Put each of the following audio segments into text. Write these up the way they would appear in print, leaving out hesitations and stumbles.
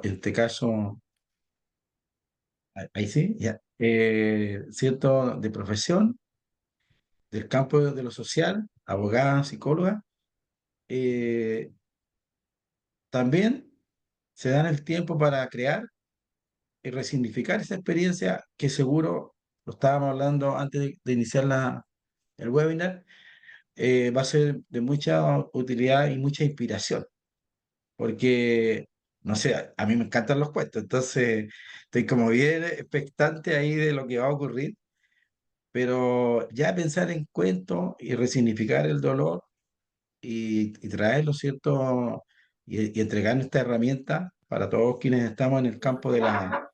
en este caso, ahí sí, ya, ¿cierto? De profesión, del campo de lo social, abogada, psicóloga, eh, también se dan el tiempo para crear y resignificar esa experiencia que seguro, lo estábamos hablando antes de iniciar el webinar, va a ser de mucha utilidad y mucha inspiración, porque, no sé, a mí me encantan los cuentos, entonces estoy como bien expectante ahí de lo que va a ocurrir, pero ya pensar en cuentos y resignificar el dolor y traerlo, ¿cierto? Y entregar esta herramienta para todos quienes estamos en el campo de la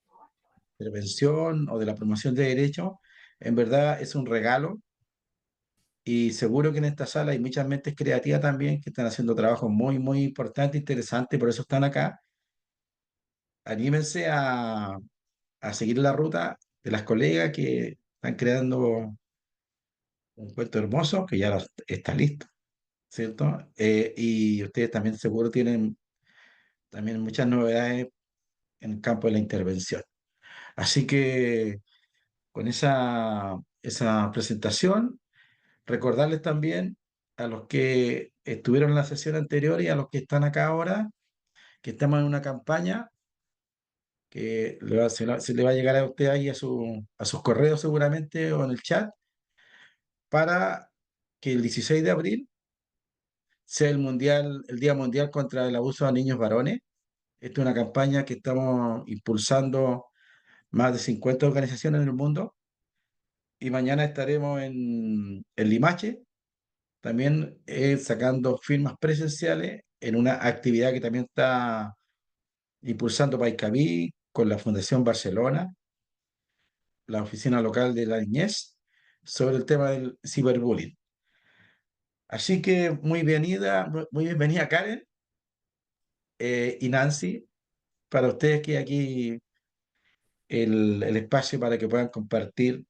prevención o de la promoción de derechos, en verdad es un regalo y seguro que en esta sala hay muchas mentes creativas también que están haciendo trabajos muy, muy importantes, interesantes, por eso están acá. Anímense a seguir la ruta de las colegas que están creando un cuento hermoso que ya está listo, ¿cierto? Y ustedes también seguro tienen también muchas novedades en el campo de la intervención. Así que con esa presentación, recordarles también a los que estuvieron en la sesión anterior y a los que están acá ahora, que estamos en una campaña que se le va a llegar a usted ahí a sus correos seguramente o en el chat, para que el 16 de abril sea el Día Mundial contra el Abuso a Niños Varones. Esta es una campaña que estamos impulsando más de 50 organizaciones en el mundo y mañana estaremos en Limache, también sacando firmas presenciales en una actividad que también está impulsando Paicaví con la Fundación Barcelona, la oficina local de la niñez, sobre el tema del ciberbullying. Así que muy bienvenida Karen y Nancy, para ustedes que aquí el espacio para que puedan compartir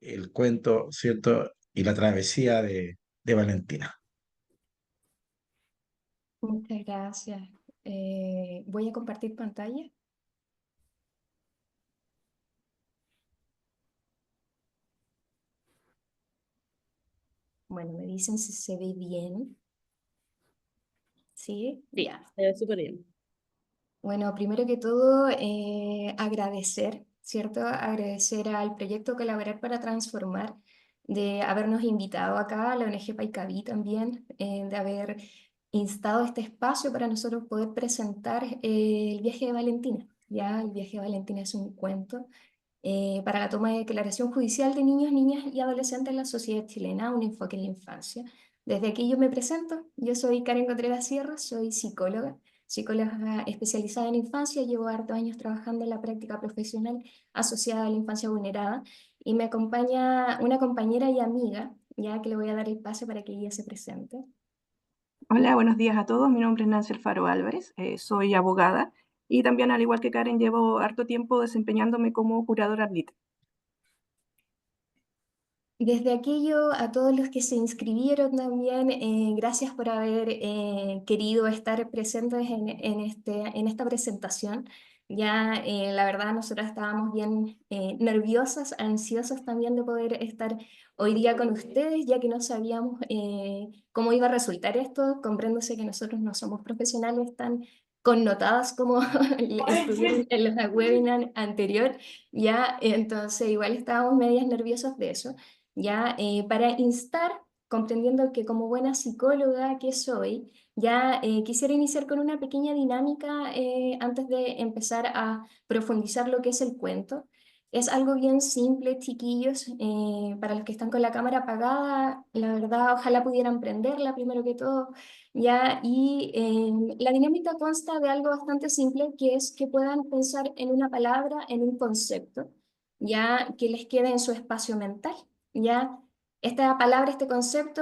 el cuento, ¿cierto? Y la travesía de Valentina. Muchas gracias. Voy a compartir pantalla. Bueno, me dicen si se ve bien. ¿Sí? Sí, Ya. se ve súper bien. Bueno, primero que todo, agradecer, ¿cierto? Agradecer al proyecto Colaborar para Transformar de habernos invitado acá, a la ONG Paicaví también, de haber instado este espacio para nosotros poder presentar el viaje de Valentina. Ya, el viaje de Valentina es un cuento para la toma de declaración judicial de niños, niñas y adolescentes en la sociedad chilena, un enfoque en la infancia. Desde aquí yo me presento, yo soy Karen Contreras Sierra, soy psicóloga, psicóloga especializada en infancia, llevo hartos años trabajando en la práctica profesional asociada a la infancia vulnerada y me acompaña una compañera y amiga, ya que le voy a dar el pase para que ella se presente. Hola, buenos días a todos. Mi nombre es Nancy Alfaro Álvarez, soy abogada y también, al igual que Karen, llevo harto tiempo desempeñándome como curadora ad litem. Desde aquello, a todos los que se inscribieron también, gracias por haber querido estar presentes en esta presentación. Ya, la verdad, nosotras estábamos bien nerviosas, ansiosas también de poder estar hoy día con ustedes, ya que no sabíamos cómo iba a resultar esto, compréndose que nosotros no somos profesionales tan connotadas como estuvieron en la webinar anterior, ya, entonces igual estábamos medias nerviosas de eso. Ya, para instar, comprendiendo que como buena psicóloga que soy, ya quisiera iniciar con una pequeña dinámica antes de empezar a profundizar lo que es el cuento. Es algo bien simple, chiquillos, para los que están con la cámara apagada, la verdad, ojalá pudieran prenderla primero que todo, ya, y la dinámica consta de algo bastante simple, que es que puedan pensar en una palabra, en un concepto, ya que les quede en su espacio mental. ¿Ya? Esta palabra, este concepto,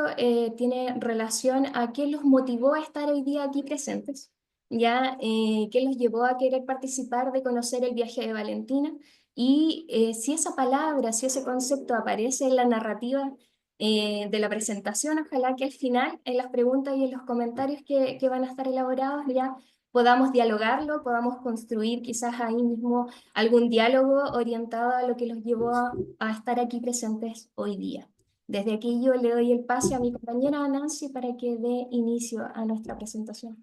tiene relación a qué los motivó a estar hoy día aquí presentes, ¿ya? ¿Qué los llevó a querer participar de conocer el viaje de Valentina? Y si esa palabra, si ese concepto aparece en la narrativa de la presentación, ojalá que al final, en las preguntas y en los comentarios que van a estar elaborados, ya podamos dialogarlo, podamos construir quizás ahí mismo algún diálogo orientado a lo que los llevó a estar aquí presentes hoy día. Desde aquí yo le doy el pase a mi compañera Nancy para que dé inicio a nuestra presentación.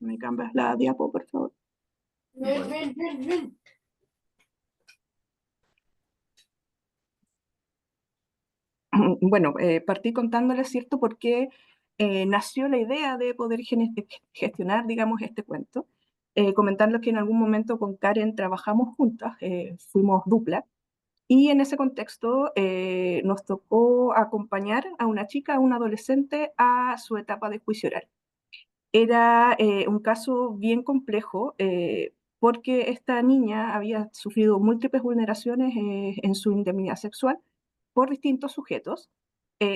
¿Me cambias la diapo, por favor? Bueno, partí contándoles, ¿cierto?, por qué nació la idea de poder gestionar, digamos, este cuento. Comentarles que en algún momento con Karen trabajamos juntas, fuimos dupla, y en ese contexto nos tocó acompañar a una chica, a una adolescente, a su etapa de juicio oral. Era un caso bien complejo porque esta niña había sufrido múltiples vulneraciones en su indemnidad sexual por distintos sujetos.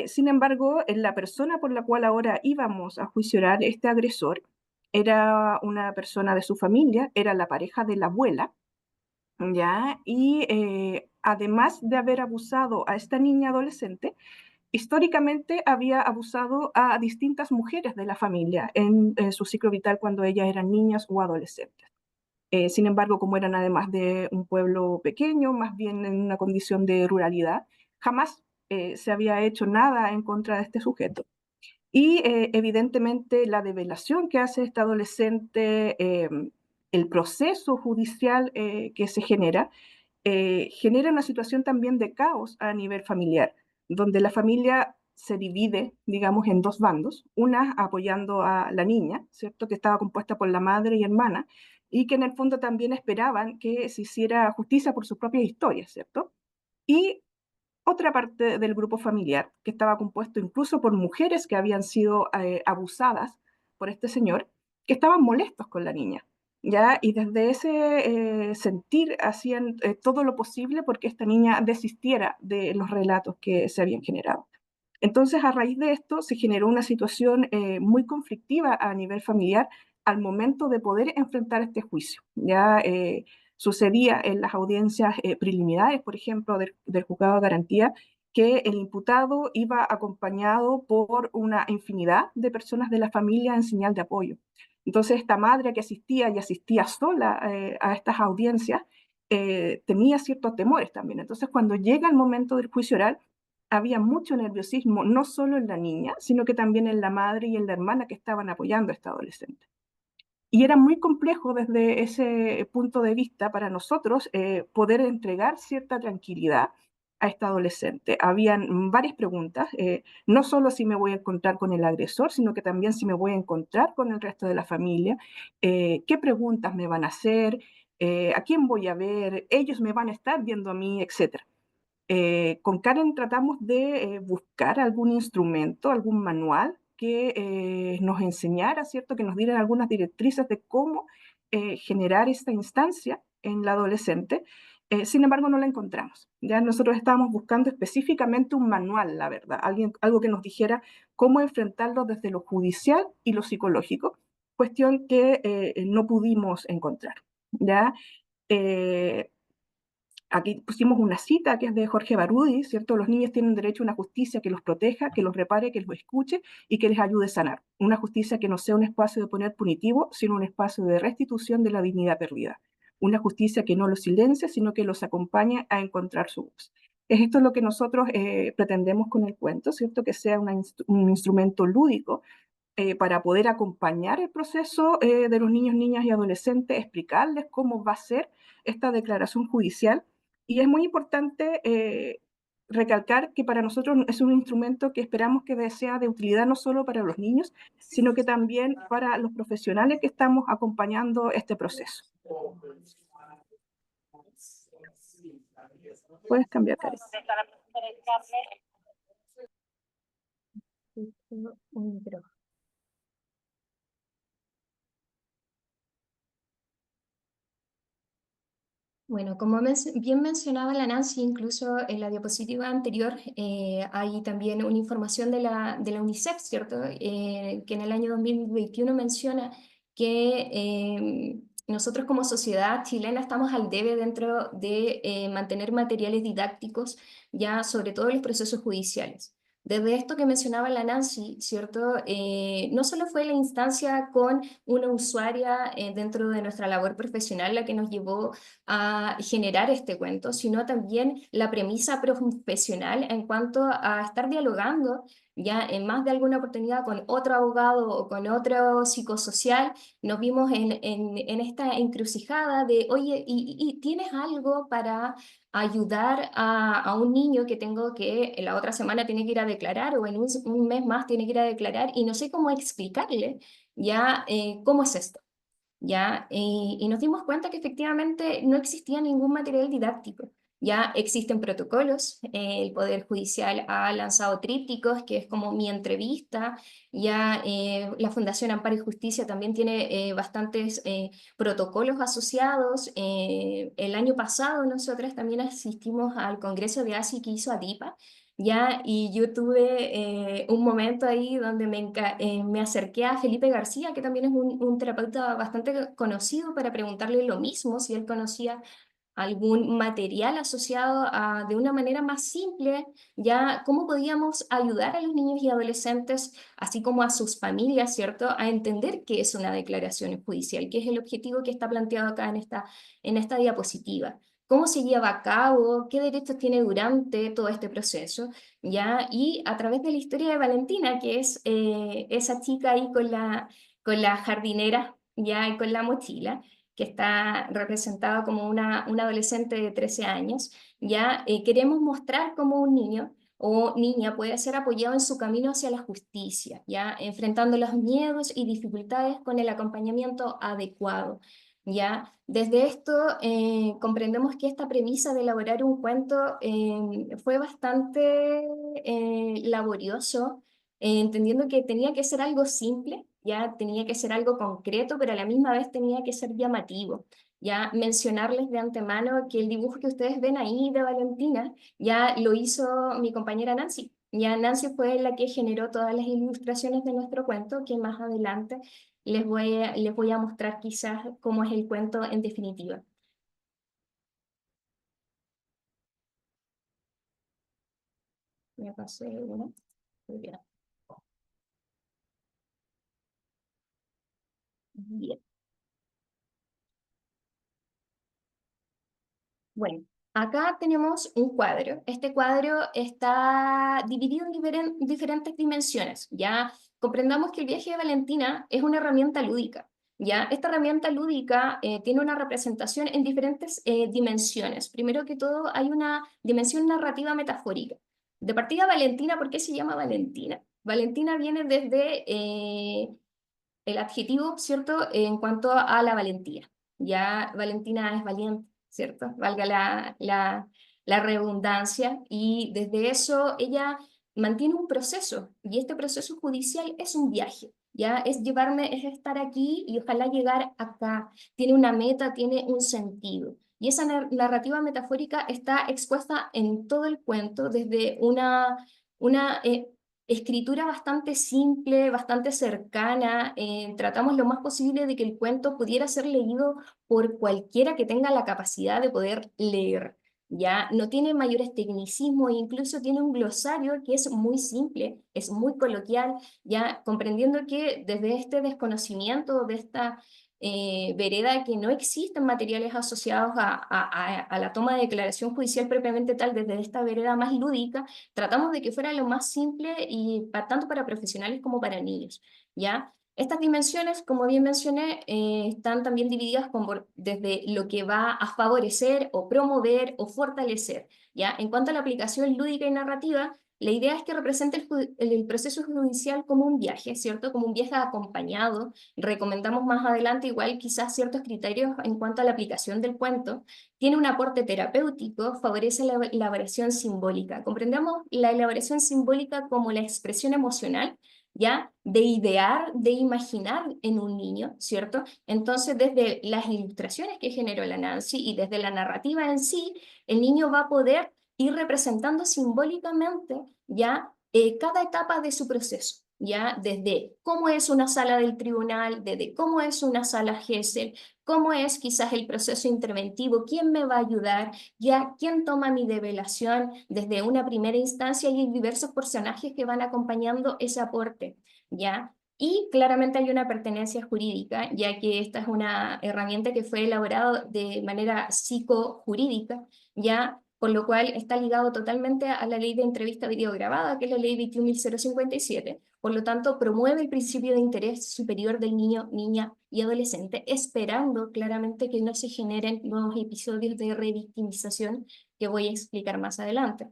Sin embargo, la persona por la cual ahora íbamos a juicio oral, este agresor, era una persona de su familia, era la pareja de la abuela, ¿ya? Y además de haber abusado a esta niña adolescente, históricamente había abusado a distintas mujeres de la familia en su ciclo vital cuando ellas eran niñas o adolescentes. Sin embargo, como eran además de un pueblo pequeño, más bien en una condición de ruralidad, jamás se había hecho nada en contra de este sujeto. Y evidentemente la develación que hace esta adolescente, el proceso judicial que se genera una situación también de caos a nivel familiar, donde la familia se divide, digamos, en dos bandos, una apoyando a la niña, ¿cierto?, que estaba compuesta por la madre y hermana, y que en el fondo también esperaban que se hiciera justicia por sus propias historias, ¿cierto? Y otra parte del grupo familiar, que estaba compuesto incluso por mujeres que habían sido abusadas por este señor, que estaban molestos con la niña, ¿ya? Y desde ese sentir hacían todo lo posible porque esta niña desistiera de los relatos que se habían generado. Entonces, a raíz de esto, se generó una situación muy conflictiva a nivel familiar al momento de poder enfrentar este juicio. Ya sucedía en las audiencias preliminares, por ejemplo, del juzgado de garantía, que el imputado iba acompañado por una infinidad de personas de la familia en señal de apoyo. Entonces, esta madre que asistía y asistía sola a estas audiencias tenía ciertos temores también. Entonces, cuando llega el momento del juicio oral, había mucho nerviosismo, no solo en la niña, sino que también en la madre y en la hermana que estaban apoyando a esta adolescente. Y era muy complejo desde ese punto de vista para nosotros poder entregar cierta tranquilidad a esta adolescente. Habían varias preguntas, no solo si me voy a encontrar con el agresor, sino que también si me voy a encontrar con el resto de la familia, qué preguntas me van a hacer, a quién voy a ver, ellos me van a estar viendo a mí, etcétera. Con Karen tratamos de buscar algún instrumento, algún manual que nos enseñara, ¿cierto?, que nos diera algunas directrices de cómo generar esta instancia en la adolescente. Sin embargo, no la encontramos. Ya nosotros estábamos buscando específicamente un manual, la verdad, algo que nos dijera cómo enfrentarlo desde lo judicial y lo psicológico, cuestión que no pudimos encontrar. ¿Ya? Aquí pusimos una cita que es de Jorge Barudi, ¿cierto? Los niños tienen derecho a una justicia que los proteja, que los repare, que los escuche y que les ayude a sanar. Una justicia que no sea un espacio de poner punitivo, sino un espacio de restitución de la dignidad perdida. Una justicia que no los silencie, sino que los acompañe a encontrar su voz. Es esto lo que nosotros pretendemos con el cuento, ¿cierto? Que sea un instrumento lúdico para poder acompañar el proceso de los niños, niñas y adolescentes, explicarles cómo va a ser esta declaración judicial. Y es muy importante recalcar que para nosotros es un instrumento que esperamos que sea de utilidad no solo para los niños, sino que también para los profesionales que estamos acompañando este proceso. Puedes cambiar, Karen. Bueno, como bien mencionaba la Nancy, incluso en la diapositiva anterior hay también una información de la UNICEF, ¿cierto? Que en el año 2021 menciona que nosotros como sociedad chilena estamos al debe dentro de mantener materiales didácticos, ya sobre todo en los procesos judiciales. Desde esto que mencionaba la Nancy, ¿cierto? No solo fue la instancia con una usuaria dentro de nuestra labor profesional la que nos llevó a generar este cuento, sino también la premisa profesional en cuanto a estar dialogando ya en más de alguna oportunidad con otro abogado o con otro psicosocial. Nos vimos en esta encrucijada de, oye, ¿y tienes algo para ayudar a un niño que tengo que la otra semana tiene que ir a declarar o en un mes más tiene que ir a declarar y no sé cómo explicarle ya cómo es esto? ¿Ya? Y nos dimos cuenta que efectivamente no existía ningún material didáctico. Ya existen protocolos, el Poder Judicial ha lanzado trípticos, que es como mi entrevista, ya la Fundación Amparo y Justicia también tiene bastantes protocolos asociados. El año pasado nosotras también asistimos al Congreso de ASI que hizo ADIPA, ya, y yo tuve un momento ahí donde me acerqué a Felipe García, que también es un terapeuta bastante conocido, para preguntarle lo mismo, si él conocía algún material asociado a, de una manera más simple, ya cómo podíamos ayudar a los niños y adolescentes, así como a sus familias, ¿cierto?, a entender qué es una declaración judicial, qué es el objetivo que está planteado acá en esta diapositiva. ¿Cómo se lleva a cabo? ¿Qué derechos tiene durante todo este proceso? ¿Ya? Y a través de la historia de Valentina, que es esa chica ahí con la jardinera, ya, y con la mochila, que está representada como una adolescente de 13 años, ya queremos mostrar cómo un niño o niña puede ser apoyado en su camino hacia la justicia, ya enfrentando los miedos y dificultades con el acompañamiento adecuado. Ya, desde esto comprendemos que esta premisa de elaborar un cuento fue bastante laborioso, entendiendo que tenía que ser algo simple, ya tenía que ser algo concreto, pero a la misma vez tenía que ser llamativo. Ya mencionarles de antemano que el dibujo que ustedes ven ahí de Valentina ya lo hizo mi compañera Nancy. Ya Nancy fue la que generó todas las ilustraciones de nuestro cuento, que más adelante les voy a mostrar quizás cómo es el cuento en definitiva. Me pasé uno. Muy bien. Bien. Bueno, acá tenemos un cuadro. Este cuadro está dividido en diferentes dimensiones. Ya comprendamos que el viaje de Valentina es una herramienta lúdica. Ya, esta herramienta lúdica tiene una representación en diferentes dimensiones. Primero que todo, hay una dimensión narrativa metafórica. De partida, Valentina, ¿por qué se llama Valentina? Valentina viene desde el adjetivo, ¿cierto? En cuanto a la valentía. Ya Valentina es valiente, ¿cierto? Valga la redundancia. Y desde eso ella mantiene un proceso. Y este proceso judicial es un viaje. Ya es llevarme, es estar aquí y ojalá llegar acá. Tiene una meta, tiene un sentido. Y esa narrativa metafórica está expuesta en todo el cuento, desde una escritura bastante simple, bastante cercana. Tratamos lo más posible de que el cuento pudiera ser leído por cualquiera que tenga la capacidad de poder leer. Ya no tiene mayores tecnicismos, e incluso tiene un glosario que es muy simple, es muy coloquial, ya comprendiendo que desde este desconocimiento, de esta vereda, que no existen materiales asociados a la toma de declaración judicial propiamente tal, desde esta vereda más lúdica, tratamos de que fuera lo más simple y tanto para profesionales como para niños, ¿ya? Estas dimensiones, como bien mencioné, están también divididas desde lo que va a favorecer o promover o fortalecer, ¿ya? En cuanto a la aplicación lúdica y narrativa, la idea es que represente el proceso judicial como un viaje, ¿cierto? Como un viaje acompañado. Recomendamos más adelante igual quizás ciertos criterios en cuanto a la aplicación del cuento. Tiene un aporte terapéutico, favorece la elaboración simbólica. Comprendemos la elaboración simbólica como la expresión emocional, ¿ya? De idear, de imaginar en un niño, ¿cierto? Entonces, desde las ilustraciones que generó la Nancy y desde la narrativa en sí, el niño va a poder ir representando simbólicamente, ¿ya? Cada etapa de su proceso. ya desde cómo es una sala del tribunal, desde cómo es una sala GESEL, cómo es quizás el proceso interventivo, quién me va a ayudar, ya quién toma mi develación desde una primera instancia, y hay diversos personajes que van acompañando ese aporte, ¿ya? Y claramente hay una pertenencia jurídica, ya que esta es una herramienta que fue elaborada de manera psicojurídica, ya, por lo cual está ligado totalmente a la ley de entrevista videograbada, que es la ley 21.057. Por lo tanto, promueve el principio de interés superior del niño, niña y adolescente, esperando claramente que no se generen nuevos episodios de revictimización que voy a explicar más adelante.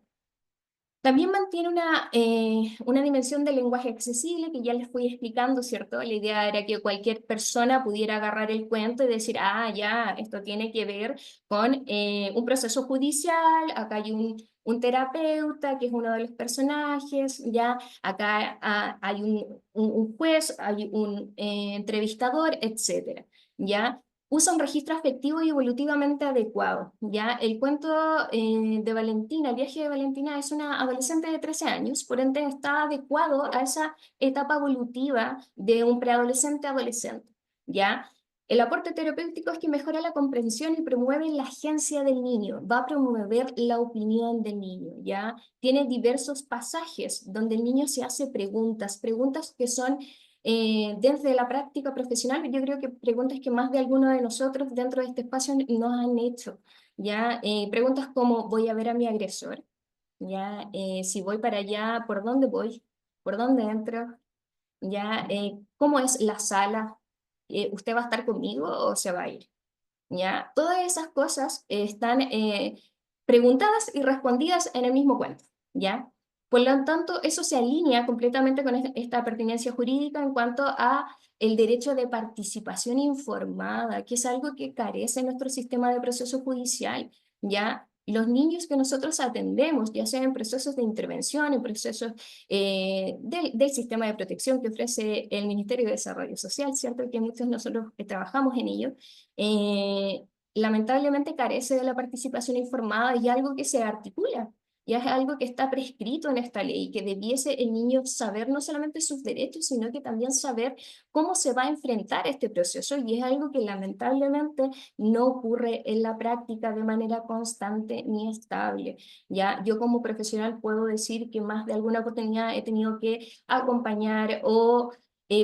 También mantiene una dimensión del lenguaje accesible que ya les fui explicando, ¿cierto? La idea era que cualquier persona pudiera agarrar el cuento y decir, ah, ya, esto tiene que ver con un proceso judicial, acá hay un terapeuta que es uno de los personajes, ya, acá hay un juez, hay un entrevistador, etcétera, ¿ya? Usa un registro afectivo y evolutivamente adecuado, ¿ya? El cuento de Valentina, el viaje de Valentina, es una adolescente de 13 años, por ende está adecuado a esa etapa evolutiva de un preadolescente adolescente, ¿ya? El aporte terapéutico es que mejora la comprensión y promueve la agencia del niño, va a promover la opinión del niño, ¿ya? Tiene diversos pasajes donde el niño se hace preguntas, preguntas que son desde la práctica profesional. Yo creo que preguntas que más de alguno de nosotros dentro de este espacio nos han hecho, ¿ya? Preguntas como, ¿voy a ver a mi agresor? ¿Ya? Si voy para allá, ¿por dónde voy? ¿Por dónde entro? ¿Ya? ¿Cómo es la sala? ¿Usted va a estar conmigo o se va a ir? ¿Ya? Todas esas cosas están preguntadas y respondidas en el mismo cuento, ¿ya? Por lo tanto, eso se alinea completamente con esta pertinencia jurídica en cuanto a el derecho de participación informada, que es algo que carece en nuestro sistema de proceso judicial, ¿ya? Los niños que nosotros atendemos, ya sea en procesos de intervención, en procesos del sistema de protección que ofrece el Ministerio de Desarrollo Social, ¿cierto? Que muchos de nosotros trabajamos en ello, eh, lamentablemente carece de la participación informada, y algo que se articula, y es algo que está prescrito en esta ley, que debiese el niño saber no solamente sus derechos, sino que también saber cómo se va a enfrentar este proceso, y es algo que lamentablemente no ocurre en la práctica de manera constante ni estable. Ya yo como profesional puedo decir que más de alguna oportunidad he tenido que acompañar o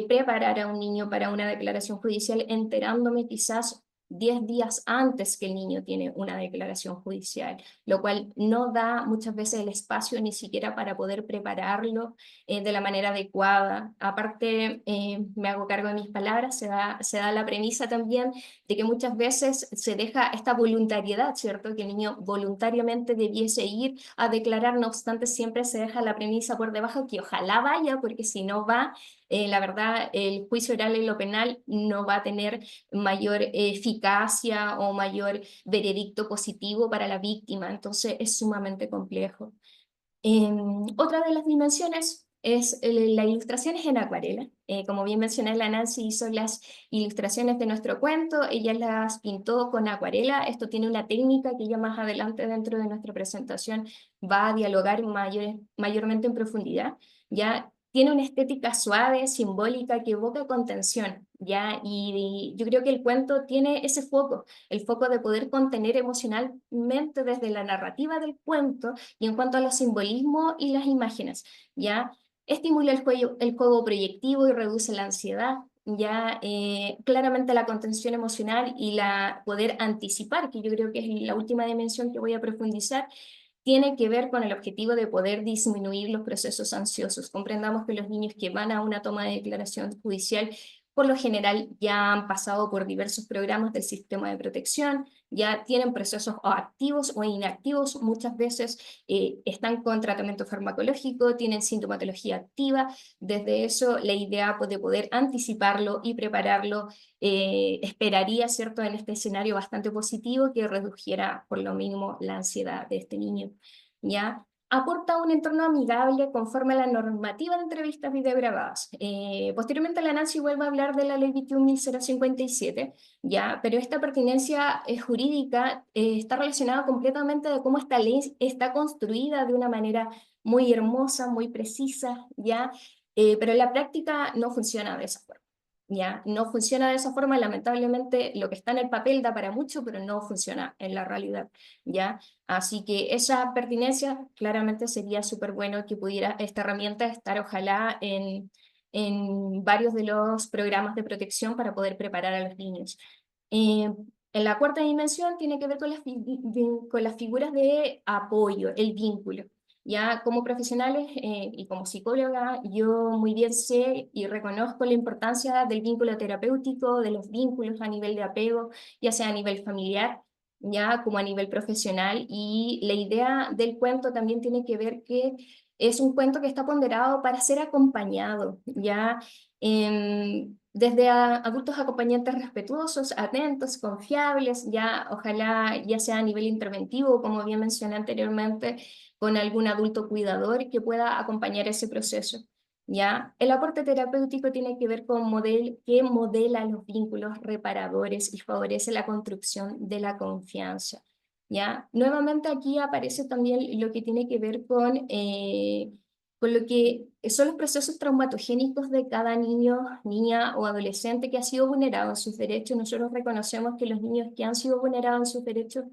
preparar a un niño para una declaración judicial, enterándome quizás 10 días antes que el niño tiene una declaración judicial, lo cual no da muchas veces el espacio ni siquiera para poder prepararlo de la manera adecuada. Aparte, me hago cargo de mis palabras, se da la premisa también de que muchas veces se deja esta voluntariedad, ¿cierto? Que el niño voluntariamente debiese ir a declarar, no obstante siempre se deja la premisa por debajo que ojalá vaya, porque si no va, la verdad, el juicio oral en lo penal no va a tener mayor eficacia o mayor veredicto positivo para la víctima, entonces es sumamente complejo. Otra de las dimensiones es la ilustración en acuarela. Como bien mencioné, la Nancy hizo las ilustraciones de nuestro cuento, ella las pintó con acuarela. Esto tiene una técnica que ya más adelante dentro de nuestra presentación va a dialogar mayormente en profundidad, ¿ya? Tiene una estética suave, simbólica, que evoca contención, ¿ya? Y yo creo que el cuento tiene ese foco, el foco de poder contener emocionalmente desde la narrativa del cuento, y en cuanto a los simbolismos y las imágenes, ¿ya? Estimula el juego proyectivo y reduce la ansiedad, ya claramente la contención emocional y la poder anticipar, que yo creo que es la última dimensión que voy a profundizar, tiene que ver con el objetivo de poder disminuir los procesos ansiosos. Comprendamos que los niños que van a una toma de declaración judicial por lo general ya han pasado por diversos programas del sistema de protección, ya tienen procesos o activos o inactivos, muchas veces están con tratamiento farmacológico, tienen sintomatología activa. Desde eso, la idea de poder anticiparlo y prepararlo esperaría, ¿cierto?, en este escenario bastante positivo, que redujera por lo mínimo la ansiedad de este niño, ¿ya? Aporta un entorno amigable conforme a la normativa de entrevistas videograbadas. Posteriormente la Nancy vuelve a hablar de la ley 21.057, ¿ya? Pero esta pertinencia jurídica está relacionada completamente de cómo esta ley está construida de una manera muy hermosa, muy precisa, ¿ya? pero en la práctica no funciona de esa forma. ¿Ya? No funciona de esa forma, lamentablemente lo que está en el papel da para mucho, pero no funciona en la realidad, ¿ya? Así que esa pertinencia claramente sería súper bueno que pudiera esta herramienta estar ojalá en varios de los programas de protección para poder preparar a los niños. En la cuarta dimensión tiene que ver con con las figuras de apoyo, el vínculo. Ya como profesionales y como psicóloga, yo muy bien sé y reconozco la importancia del vínculo terapéutico, de los vínculos a nivel de apego, ya sea a nivel familiar, ya como a nivel profesional. Y la idea del cuento también tiene que ver que es un cuento que está ponderado para ser acompañado, ya desde adultos acompañantes respetuosos, atentos, confiables, ya ojalá ya sea a nivel interventivo, como bien mencioné anteriormente, con algún adulto cuidador que pueda acompañar ese proceso. ¿Ya? El aporte terapéutico tiene que ver con que modela los vínculos reparadores y favorece la construcción de la confianza. ¿Ya? Nuevamente aquí aparece también lo que tiene que ver con lo que son los procesos traumatogénicos de cada niño, niña o adolescente que ha sido vulnerado en sus derechos. Nosotros reconocemos que los niños que han sido vulnerados en sus derechos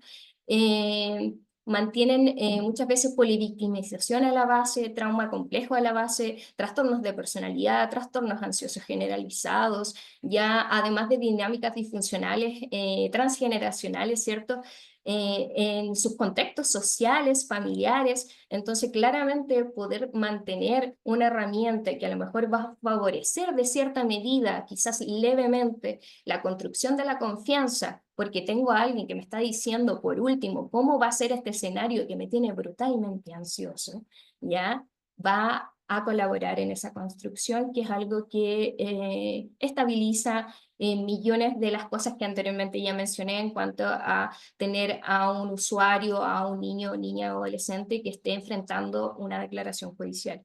eh, mantienen muchas veces polivictimización a la base, trauma complejo a la base, trastornos de personalidad, trastornos ansiosos generalizados, ya además de dinámicas disfuncionales transgeneracionales, ¿cierto? En sus contextos sociales, familiares. Entonces, claramente poder mantener una herramienta que a lo mejor va a favorecer de cierta medida, quizás levemente, la construcción de la confianza, porque tengo a alguien que me está diciendo, por último, cómo va a ser este escenario que me tiene brutalmente ansioso, ¿ya? Va a colaborar en esa construcción, que es algo que estabiliza millones de las cosas que anteriormente ya mencioné en cuanto a tener a un usuario, a un niño, niña o adolescente que esté enfrentando una declaración judicial.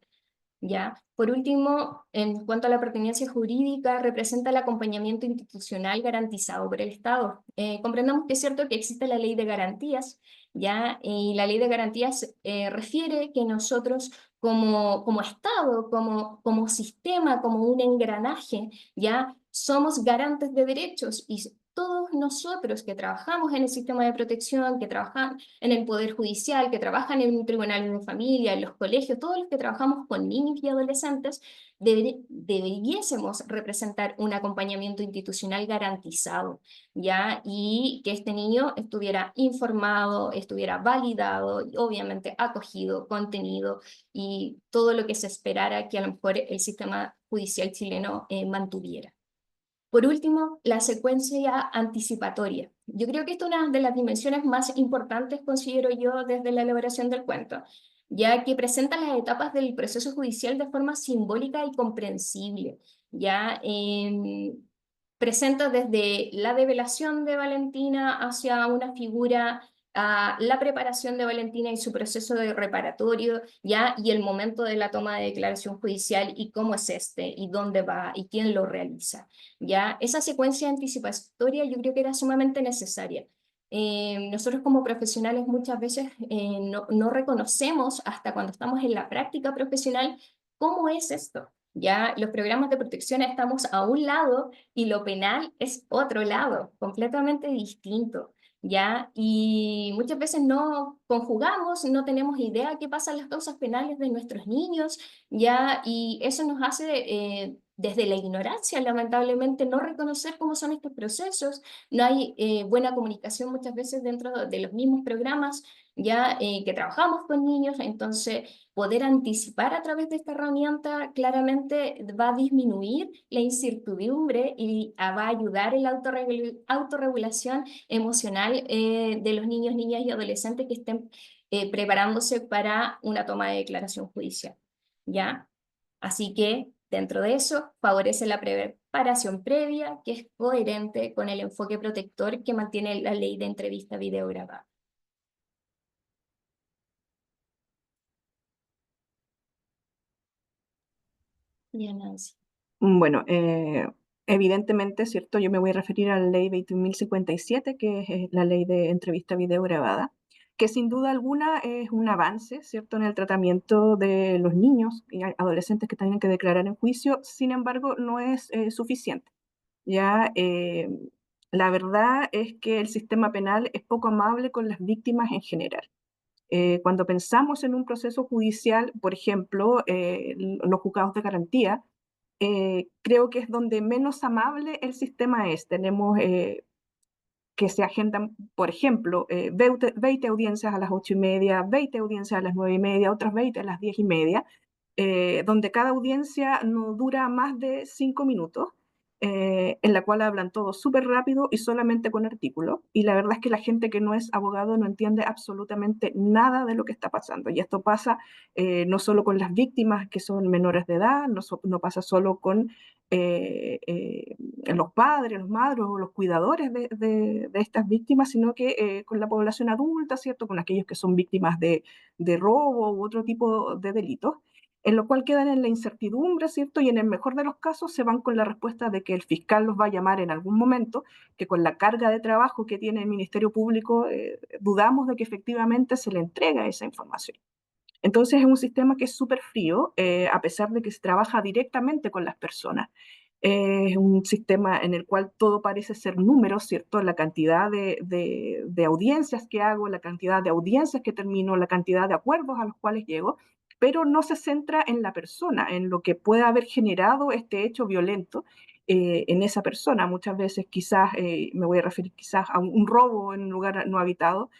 ¿Ya? Por último, en cuanto a la pertinencia jurídica, representa el acompañamiento institucional garantizado por el Estado. Comprendamos que es cierto que existe la ley de garantías, ¿ya? Y la ley de garantías refiere que nosotros como Estado, como sistema, como un engranaje, ¿ya? Somos garantes de derechos y todos nosotros que trabajamos en el sistema de protección, que trabajan en el Poder Judicial, que trabajan en tribunales de familia, en los colegios, todos los que trabajamos con niños y adolescentes, debiésemos representar un acompañamiento institucional garantizado, ¿ya? Y que este niño estuviera informado, estuviera validado, y obviamente acogido, contenido y todo lo que se esperara que a lo mejor el sistema judicial chileno mantuviera. Por último, la secuencia anticipatoria. Yo creo que esta es una de las dimensiones más importantes, considero yo, desde la elaboración del cuento, ya que presenta las etapas del proceso judicial de forma simbólica y comprensible. Ya presenta desde la develación de Valentina hacia una figura, la preparación de Valentina y su proceso de reparatorio, ya, y el momento de la toma de declaración judicial y cómo es este, y dónde va, y quién lo realiza. ¿Ya? Esa secuencia anticipatoria yo creo que era sumamente necesaria. Nosotros como profesionales muchas veces no reconocemos hasta cuando estamos en la práctica profesional cómo es esto. Ya los programas de protección estamos a un lado y lo penal es otro lado, completamente distinto. ¿Ya? Y muchas veces no conjugamos, no tenemos idea qué pasa en las causas penales de nuestros niños, ¿ya? Y eso nos hace desde la ignorancia, lamentablemente, no reconocer cómo son estos procesos. No hay buena comunicación muchas veces dentro de los mismos programas ya que trabajamos con niños, entonces poder anticipar a través de esta herramienta claramente va a disminuir la incertidumbre y va a ayudar en la autorregulación emocional de los niños, niñas y adolescentes que estén preparándose para una toma de declaración judicial. ¿Ya? Así que dentro de eso favorece la preparación previa, que es coherente con el enfoque protector que mantiene la ley de entrevista videograbada. Bien, Nancy. Bueno, evidentemente, ¿cierto? Yo me voy a referir a la ley 21.057, que es la ley de entrevista video grabada. que sin duda alguna es un avance, ¿cierto?, en el tratamiento de los niños y adolescentes que tienen que declarar en juicio. Sin embargo, no es suficiente. Ya, la verdad es que el sistema penal es poco amable con las víctimas en general. Cuando pensamos en un proceso judicial, por ejemplo, los juzgados de garantía, creo que es donde menos amable el sistema es. Tenemos que se agendan, por ejemplo, 20 audiencias a las 8:30, 20 audiencias a las 9:30, otras 20 a las 10:30, donde cada audiencia no dura más de 5 minutos, en la cual hablan todos súper rápido y solamente con artículos. Y la verdad es que la gente que no es abogado no entiende absolutamente nada de lo que está pasando. Y esto pasa no solo con las víctimas que son menores de edad, no pasa solo con eh, eh, los padres, los madres o los cuidadores de estas víctimas, sino que con la población adulta, ¿cierto? Con aquellos que son víctimas de robo u otro tipo de delitos, en lo cual quedan en la incertidumbre, ¿cierto? Y en el mejor de los casos se van con la respuesta de que el fiscal los va a llamar en algún momento, que con la carga de trabajo que tiene el Ministerio Público, dudamos de que efectivamente se le entrega esa información. Entonces es un sistema que es súper frío, a pesar de que se trabaja directamente con las personas. Es un sistema en el cual todo parece ser números, ¿cierto? La cantidad de audiencias que hago, la cantidad de audiencias que termino, la cantidad de acuerdos a los cuales llego, pero no se centra en la persona, en lo que puede haber generado este hecho violento en esa persona. Muchas veces quizás, me voy a referir quizás a un robo en un lugar no habitado,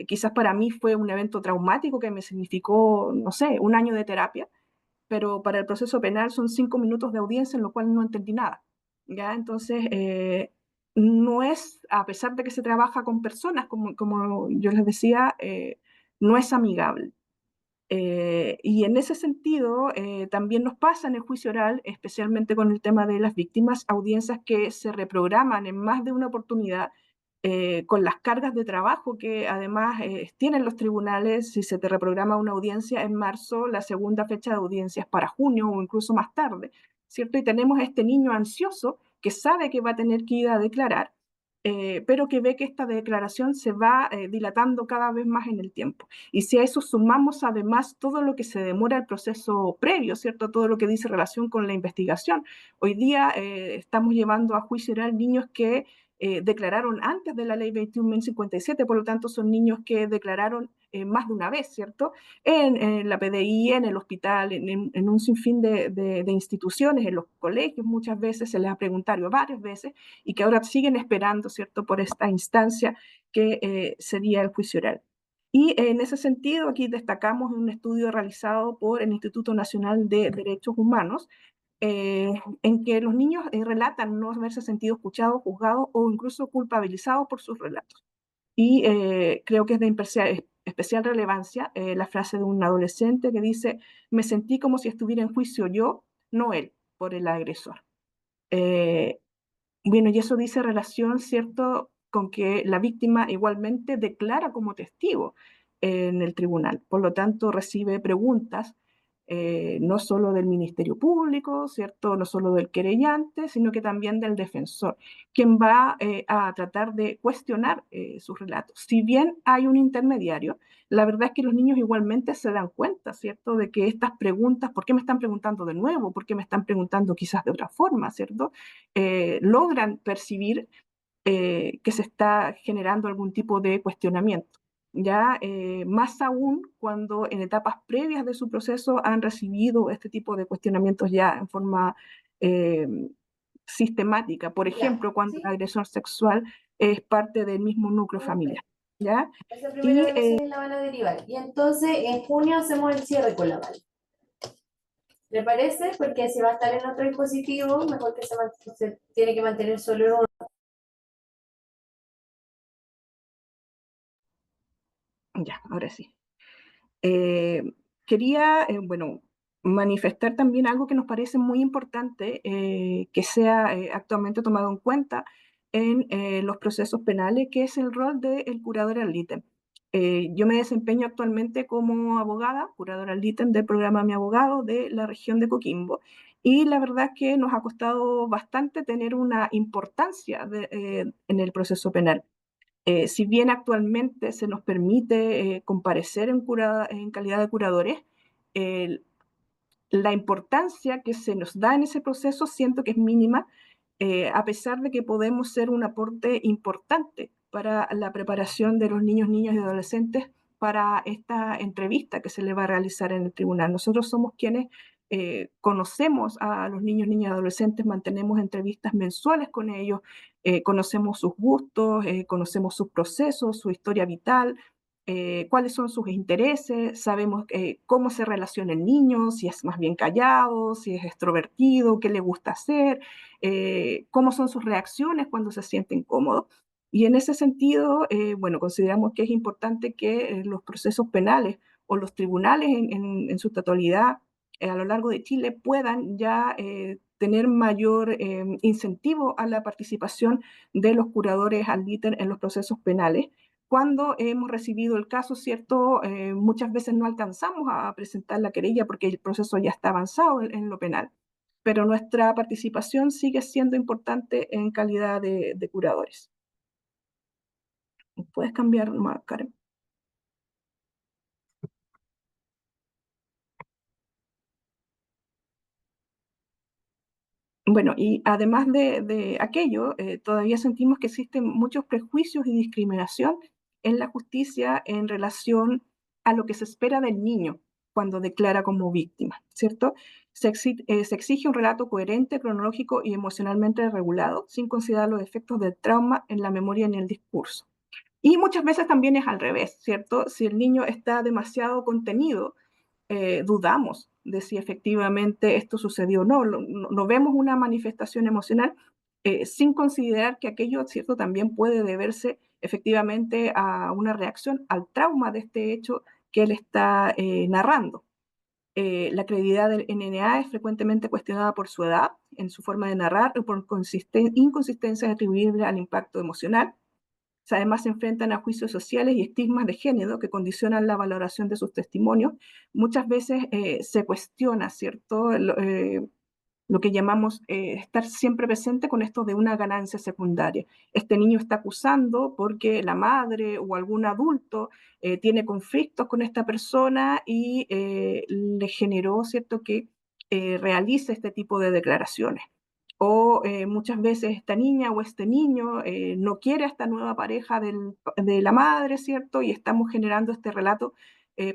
quizás para mí fue un evento traumático que me significó, no sé, un año de terapia, pero para el proceso penal son 5 minutos de audiencia en lo cual no entendí nada. ¿Ya? Entonces, no es, a pesar de que se trabaja con personas, como yo les decía, no es amigable. Y en ese sentido, también nos pasa en el juicio oral, especialmente con el tema de las víctimas, audiencias que se reprograman en más de una oportunidad, con las cargas de trabajo que además tienen los tribunales. Si se te reprograma una audiencia en marzo, la segunda fecha de audiencia es para junio o incluso más tarde, ¿cierto? Y tenemos a este niño ansioso que sabe que va a tener que ir a declarar, pero que ve que esta declaración se va dilatando cada vez más en el tiempo. Y si a eso sumamos además todo lo que se demora el proceso previo, ¿cierto? Todo lo que dice relación con la investigación. Hoy día estamos llevando a juicio oral niños que declararon antes de la ley 21.057, por lo tanto son niños que declararon más de una vez, ¿cierto? En la PDI, en el hospital, en un sinfín de instituciones, en los colegios muchas veces se les ha preguntado varias veces y que ahora siguen esperando, ¿cierto?, por esta instancia que sería el juicio oral. Y en ese sentido, aquí destacamos un estudio realizado por el Instituto Nacional de Derechos Humanos, en que los niños relatan no haberse sentido escuchados, juzgados o incluso culpabilizados por sus relatos. Y creo que es de especial relevancia la frase de un adolescente que dice: me sentí como si estuviera en juicio yo, no él, por el agresor. Eh, bueno, y eso dice relación, ¿cierto?, con que la víctima igualmente declara como testigo en el tribunal. Por lo tanto, recibe preguntas no solo del Ministerio Público, ¿cierto?, no solo del querellante, sino que también del defensor, quien va a tratar de cuestionar sus relatos. Si bien hay un intermediario, la verdad es que los niños igualmente se dan cuenta, ¿cierto?, de que estas preguntas, ¿por qué me están preguntando de nuevo? ¿Por qué me están preguntando quizás de otra forma, ¿cierto? Logran percibir que se está generando algún tipo de cuestionamiento. Ya más aún cuando en etapas previas de su proceso han recibido este tipo de cuestionamientos ya en forma eh, sistemática. Por Ya, ejemplo, cuando la ¿sí? agresión sexual es parte del mismo núcleo Ok. familiar. ¿Ya? Esa primera Y evaluación la van a derivar. Y entonces en junio hacemos el cierre con la Vale. ¿Le parece? Porque si va a estar en otro dispositivo, mejor que se tiene que mantener solo en uno. ya, ahora sí. Eh, quería, bueno, manifestar también algo que nos parece muy importante que sea actualmente tomado en cuenta en los procesos penales, que es el rol del curador ad litem. Yo me desempeño actualmente como abogada, curadora ad litem del programa Mi Abogado de la región de Coquimbo, y la verdad es que nos ha costado bastante tener una importancia en el proceso penal. Si bien actualmente se nos permite comparecer en calidad de curadores, la importancia que se nos da en ese proceso siento que es mínima, a pesar de que podemos ser un aporte importante para la preparación de los niños, niñas y adolescentes para esta entrevista que se le va a realizar en el tribunal. Nosotros somos quienes conocemos a los niños, niñas y adolescentes, mantenemos entrevistas mensuales con ellos, conocemos sus gustos, conocemos sus procesos, su historia vital, cuáles son sus intereses, sabemos cómo se relaciona el niño, si es más bien callado, si es extrovertido, qué le gusta hacer, cómo son sus reacciones cuando se siente incómodo. Y en ese sentido, bueno, consideramos que es importante que los procesos penales o los tribunales en su totalidad a lo largo de Chile puedan ya tener mayor incentivo a la participación de los curadores al liter en los procesos penales. Cuando hemos recibido el caso, ¿cierto? Muchas veces no alcanzamos a presentar la querella porque el proceso ya está avanzado en lo penal, pero nuestra participación sigue siendo importante en calidad de curadores. ¿Puedes cambiar más, Karen? Bueno, y además de aquello, todavía sentimos que existen muchos prejuicios y discriminación en la justicia en relación a lo que se espera del niño cuando declara como víctima, ¿cierto? Se exige un relato coherente, cronológico y emocionalmente regulado, sin considerar los efectos del trauma en la memoria ni el discurso. Y muchas veces también es al revés, ¿cierto? Si el niño está demasiado contenido, dudamos de si efectivamente esto sucedió o no. No vemos una manifestación emocional sin considerar que aquello, ¿cierto?, también puede deberse efectivamente a una reacción al trauma de este hecho que él está narrando. La credibilidad del NNA es frecuentemente cuestionada por su edad, en su forma de narrar o por inconsistencias atribuibles al impacto emocional. Además, se enfrentan a juicios sociales y estigmas de género que condicionan la valoración de sus testimonios. Muchas veces se cuestiona, ¿cierto?, lo que llamamos estar siempre presente con esto de una ganancia secundaria. Este niño está acusando porque la madre o algún adulto tiene conflictos con esta persona y le generó, ¿cierto?, que realice este tipo de declaraciones. O muchas veces esta niña o este niño no quiere a esta nueva pareja de la madre, ¿cierto? Y estamos generando este relato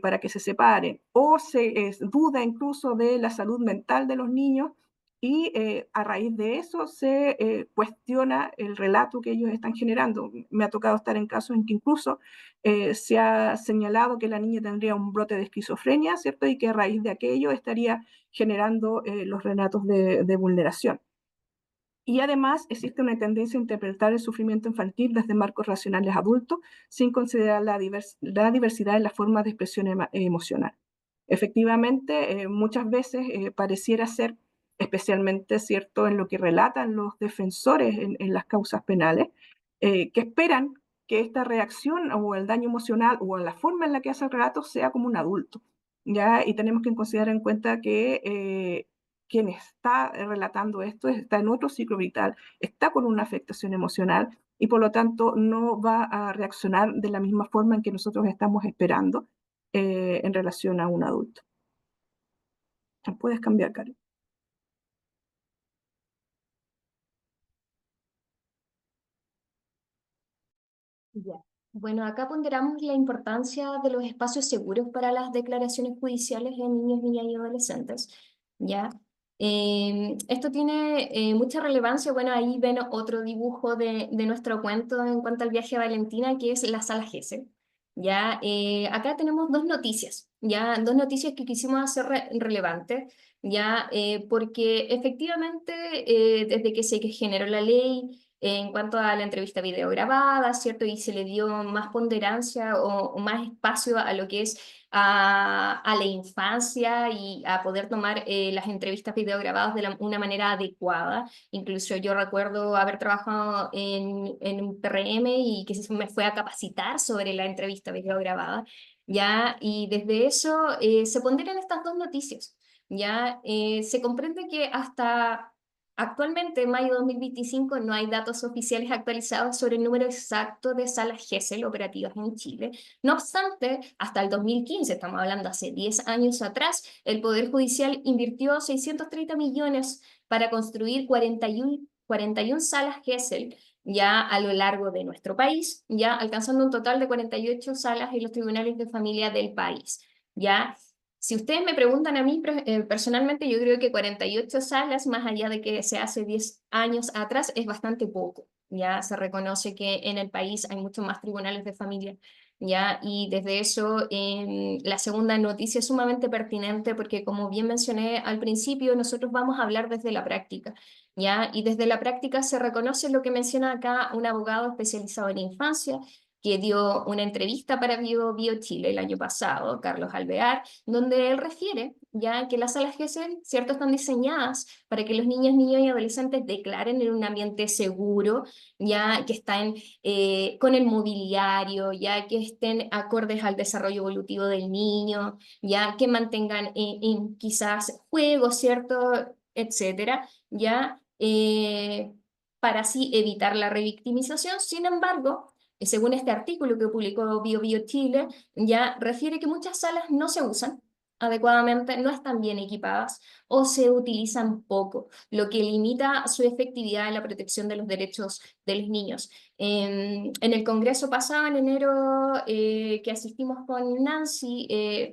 para que se separen. O se duda incluso de la salud mental de los niños y a raíz de eso se cuestiona el relato que ellos están generando. Me ha tocado estar en casos en que incluso se ha señalado que la niña tendría un brote de esquizofrenia, ¿cierto? Y que a raíz de aquello estaría generando los relatos de vulneración. Y además existe una tendencia a interpretar el sufrimiento infantil desde marcos racionales adultos, sin considerar la diversidad en las formas de expresión emocional. Efectivamente, muchas veces pareciera ser, especialmente cierto en lo que relatan los defensores en las causas penales, que esperan que esta reacción o el daño emocional o la forma en la que hace el relato sea como un adulto. ¿Ya? Y tenemos que considerar en cuenta que quien está relatando esto está en otro ciclo vital, está con una afectación emocional y por lo tanto no va a reaccionar de la misma forma en que nosotros estamos esperando en relación a un adulto. ¿Puedes cambiar, Karen? Ya. Bueno, acá ponderamos la importancia de los espacios seguros para las declaraciones judiciales en niños, niñas y adolescentes. ¿Ya? Esto tiene mucha relevancia. Bueno, ahí ven otro dibujo de nuestro cuento en cuanto al viaje a Valentina, que es la sala Gesell. ¿Ya? Acá tenemos dos noticias, ¿ya? Dos noticias que quisimos hacer relevantes, ¿ya? Porque efectivamente, desde que se generó la ley, en cuanto a la entrevista video grabada, ¿cierto? Y se le dio más ponderancia o más espacio a lo que es a la infancia y a poder tomar las entrevistas video grabadas de una manera adecuada. Incluso yo recuerdo haber trabajado en un PRM y que me fue a capacitar sobre la entrevista video grabada, ¿ya? Y desde eso se ponderan estas dos noticias, ¿ya? Se comprende que hasta Actualmente, en mayo de 2025, no hay datos oficiales actualizados sobre el número exacto de salas GESEL operativas en Chile. No obstante, hasta el 2015, estamos hablando hace 10 años atrás, el Poder Judicial invirtió 630 millones para construir 41 salas GESEL ya a lo largo de nuestro país, ya alcanzando un total de 48 salas en los tribunales de familia del país. Ya, si ustedes me preguntan a mí personalmente, yo creo que 48 salas, más allá de que se hace 10 años atrás, es bastante poco. Ya se reconoce que en el país hay muchos más tribunales de familia. Ya, y desde eso, la segunda noticia es sumamente pertinente porque, como bien mencioné al principio, nosotros vamos a hablar desde la práctica. ¿Ya? Y desde la práctica se reconoce lo que menciona acá un abogado especializado en infancia, que dio una entrevista para Bio Chile el año pasado, Carlos Alvear, donde él refiere ya que las salas GESEL, cierto, están diseñadas para que los niños, niños y adolescentes declaren en un ambiente seguro, ya que estén con el mobiliario, ya que estén acordes al desarrollo evolutivo del niño, ya que mantengan quizás juegos, ¿cierto? Etcétera, ya para así evitar la revictimización. Sin embargo, según este artículo que publicó Bio Chile, ya refiere que muchas salas no se usan adecuadamente, no están bien equipadas o se utilizan poco, lo que limita su efectividad en la protección de los derechos de los niños. En el congreso pasado, en enero, que asistimos con Nancy,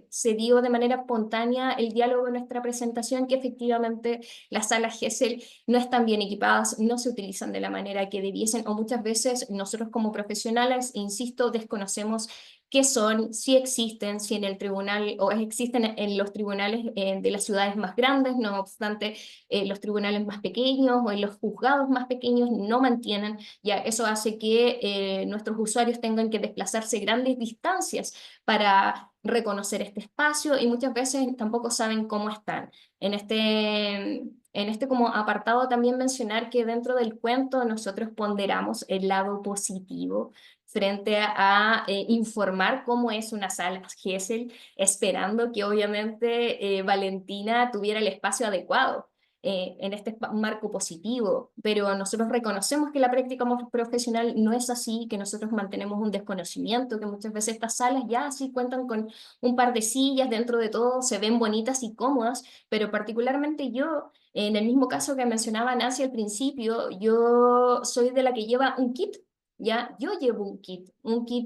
se dio de manera espontánea el diálogo en nuestra presentación que efectivamente las salas GESEL no están bien equipadas, no se utilizan de la manera que debiesen, o muchas veces nosotros como profesionales, insisto, desconocemos qué son, si existen, si en el tribunal, o existen en los tribunales de las ciudades más grandes, no obstante, los tribunales más pequeños o en los juzgados más pequeños no mantienen, ya eso hace que nuestros usuarios tengan que desplazarse grandes distancias para reconocer este espacio y muchas veces tampoco saben cómo están. En este como apartado también mencionar que dentro del cuento nosotros ponderamos el lado positivo frente a informar cómo es una sala GESEL, esperando que obviamente Valentina tuviera el espacio adecuado en este marco positivo, pero nosotros reconocemos que la práctica profesional no es así, que nosotros mantenemos un desconocimiento, que muchas veces estas salas ya así cuentan con un par de sillas, dentro de todo se ven bonitas y cómodas, pero particularmente yo, en el mismo caso que mencionaba Nancy al principio, yo soy de la que lleva un kit. Ya, yo llevo un kit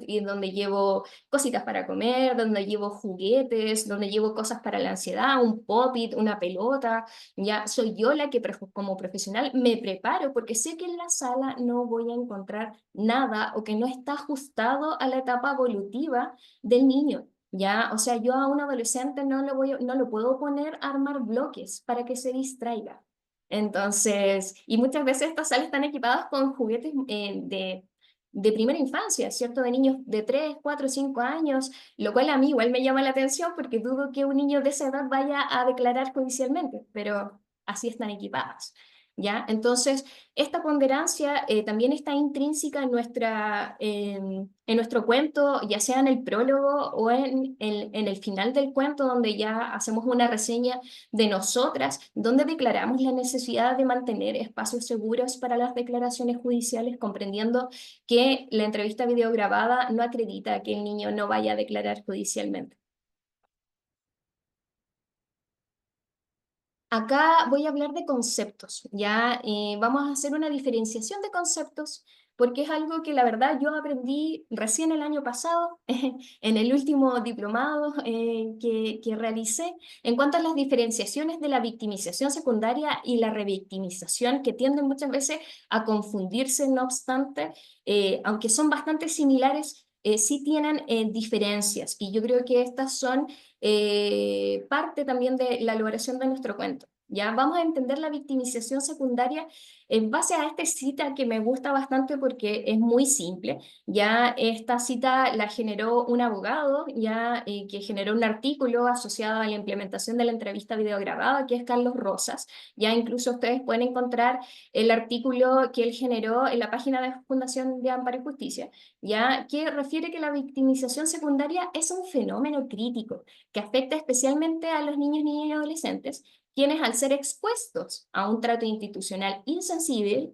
y donde llevo cositas para comer, donde llevo juguetes, donde llevo cosas para la ansiedad, un pop-it, una pelota, ya soy yo la que como profesional me preparo porque sé que en la sala no voy a encontrar nada o que no está ajustado a la etapa evolutiva del niño. Ya, o sea, yo a un adolescente no lo puedo poner a armar bloques para que se distraiga. Entonces, y muchas veces estas salas están equipadas con juguetes de primera infancia, ¿cierto? De niños de 3, 4, 5 años, lo cual a mí igual me llama la atención porque dudo que un niño de esa edad vaya a declarar judicialmente, pero así están equipadas, ¿ya? Entonces, esta ponderancia también está intrínseca en nuestro cuento, ya sea en el prólogo o en el final del cuento, donde ya hacemos una reseña de nosotras, donde declaramos la necesidad de mantener espacios seguros para las declaraciones judiciales, comprendiendo que la entrevista videograbada no acredita que el niño no vaya a declarar judicialmente. Acá voy a hablar de conceptos, ¿ya? Vamos a hacer una diferenciación de conceptos porque es algo que la verdad yo aprendí recién el año pasado, en el último diplomado que realicé, en cuanto a las diferenciaciones de la victimización secundaria y la revictimización, que tienden muchas veces a confundirse, no obstante, aunque son bastante similares, sí tienen diferencias, y yo creo que estas son parte también de la elaboración de nuestro cuento. Ya vamos a entender la victimización secundaria en base a esta cita que me gusta bastante porque es muy simple. Ya esta cita la generó un abogado ya que generó un artículo asociado a la implementación de la entrevista videograbada, que es Carlos Rosas. Ya incluso ustedes pueden encontrar el artículo que él generó en la página de Fundación de Amparo y Justicia, ya que refiere que la victimización secundaria es un fenómeno crítico que afecta especialmente a los niños, niñas y adolescentes, quienes al ser expuestos a un trato institucional insensible,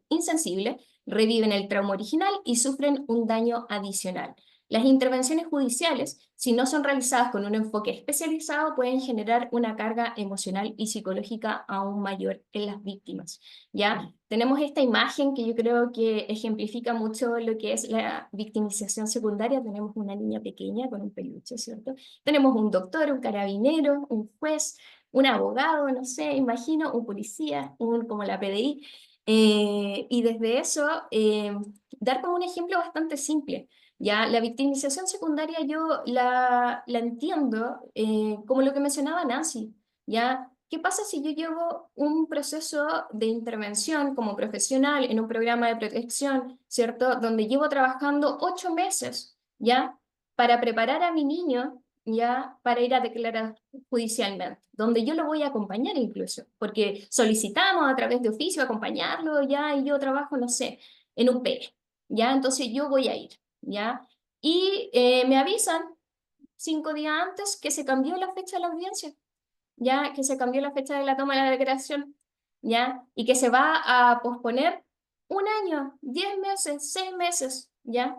reviven el trauma original y sufren un daño adicional. Las intervenciones judiciales, si no son realizadas con un enfoque especializado, pueden generar una carga emocional y psicológica aún mayor en las víctimas. ¿Ya? Tenemos esta imagen que yo creo que ejemplifica mucho lo que es la victimización secundaria. Tenemos una niña pequeña con un peluche, ¿cierto? Tenemos un doctor, un carabinero, un juez, un abogado, no sé, imagino, un policía, como la PDI. Y desde eso, dar como un ejemplo bastante simple. ¿Ya? La victimización secundaria yo la entiendo como lo que mencionaba Nancy. ¿Ya? ¿Qué pasa si yo llevo un proceso de intervención como profesional en un programa de protección, ¿cierto? Donde llevo trabajando 8 meses, ¿ya? Para preparar a mi niño, ¿ya? Para ir a declarar judicialmente, donde yo lo voy a acompañar incluso, porque solicitamos a través de oficio acompañarlo, ¿ya? Y yo trabajo, no sé, en un PE, ¿ya? Entonces yo voy a ir. ¿Ya? Y me avisan 5 días antes que se cambió la fecha de la audiencia, ¿ya? Que se cambió la fecha de la toma de la declaración, ¿ya? Y que se va a posponer 1 año, 10 meses, 6 meses, ¿ya?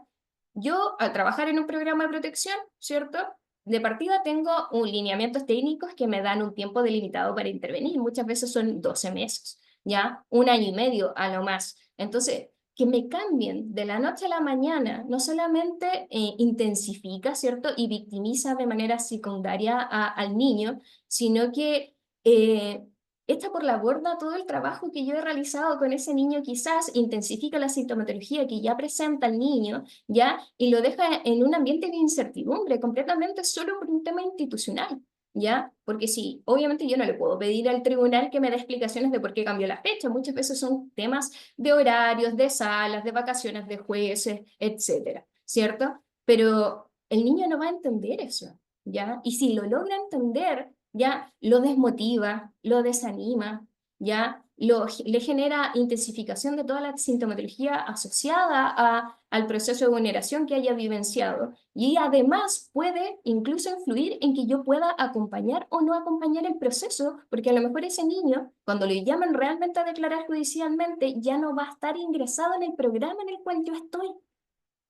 Yo, al trabajar en un programa de protección, ¿cierto? De partida tengo lineamientos técnicos que me dan un tiempo delimitado para intervenir. Muchas veces son 12 meses, ¿ya? 1 año y medio a lo más. Entonces, que me cambien de la noche a la mañana no solamente intensifica, ¿cierto? Y victimiza de manera secundaria al niño, sino que echa por la borda todo el trabajo que yo he realizado con ese niño, quizás intensifica la sintomatología que ya presenta el niño, ¿ya? Y lo deja en un ambiente de incertidumbre, completamente solo por un tema institucional. ¿Ya? Porque sí, obviamente yo no le puedo pedir al tribunal que me dé explicaciones de por qué cambió la fecha. Muchas veces son temas de horarios, de salas, de vacaciones de jueces, etcétera, ¿cierto? Pero el niño no va a entender eso, ¿ya? Y si lo logra entender, ya lo desmotiva, lo desanima, ya le genera intensificación de toda la sintomatología asociada al proceso de vulneración que haya vivenciado. Y además puede incluso influir en que yo pueda acompañar o no acompañar el proceso, porque a lo mejor ese niño, cuando le llaman realmente a declarar judicialmente, ya no va a estar ingresado en el programa en el cual yo estoy,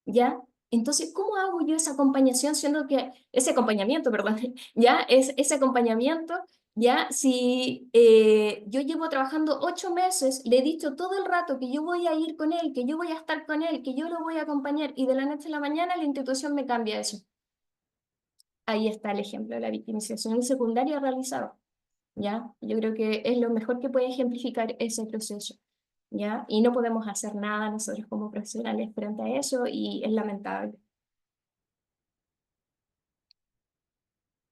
¿ya? Entonces, ¿cómo hago yo esa acompañación, siendo que, ese acompañamiento, perdón, ¿ya? Ese acompañamiento, ¿ya? Si yo llevo trabajando 8 meses, le he dicho todo el rato que yo voy a ir con él, que yo voy a estar con él, que yo lo voy a acompañar, y de la noche a la mañana la institución me cambia eso. Ahí está el ejemplo de la victimización secundaria realizada, ¿ya? Yo creo que es lo mejor que puede ejemplificar ese proceso, ¿ya? Y no podemos hacer nada nosotros como profesionales frente a eso y es lamentable.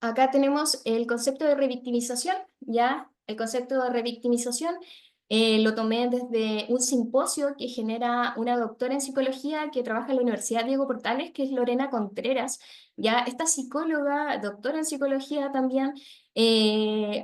Acá tenemos el concepto de revictimización, ¿ya? El concepto de revictimización lo tomé desde un simposio que genera una doctora en psicología que trabaja en la Universidad Diego Portales, que es Lorena Contreras, ¿ya? Esta psicóloga, doctora en psicología también,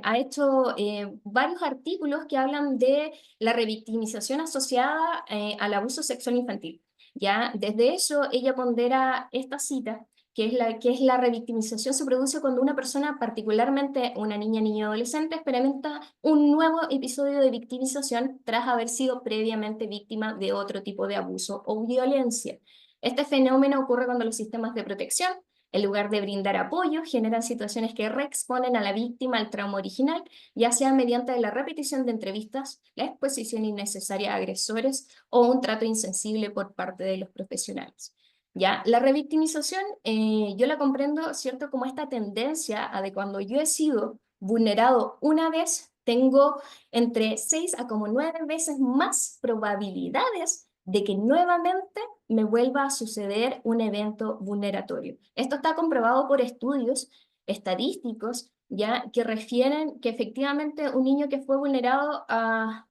ha hecho varios artículos que hablan de la revictimización asociada al abuso sexual infantil, ¿ya? Desde eso ella pondera esta cita, que es la revictimización, se produce cuando una persona, particularmente una niña, niño, adolescente, experimenta un nuevo episodio de victimización tras haber sido previamente víctima de otro tipo de abuso o violencia. Este fenómeno ocurre cuando los sistemas de protección, en lugar de brindar apoyo, generan situaciones que reexponen a la víctima al trauma original, ya sea mediante la repetición de entrevistas, la exposición innecesaria a agresores o un trato insensible por parte de los profesionales. ¿Ya? La revictimización yo la comprendo, ¿cierto? Como esta tendencia a de cuando yo he sido vulnerado una vez, tengo entre 6 a como 9 veces más probabilidades de que nuevamente me vuelva a suceder un evento vulneratorio. Esto está comprobado por estudios estadísticos, ya que refieren que efectivamente un niño que fue vulnerado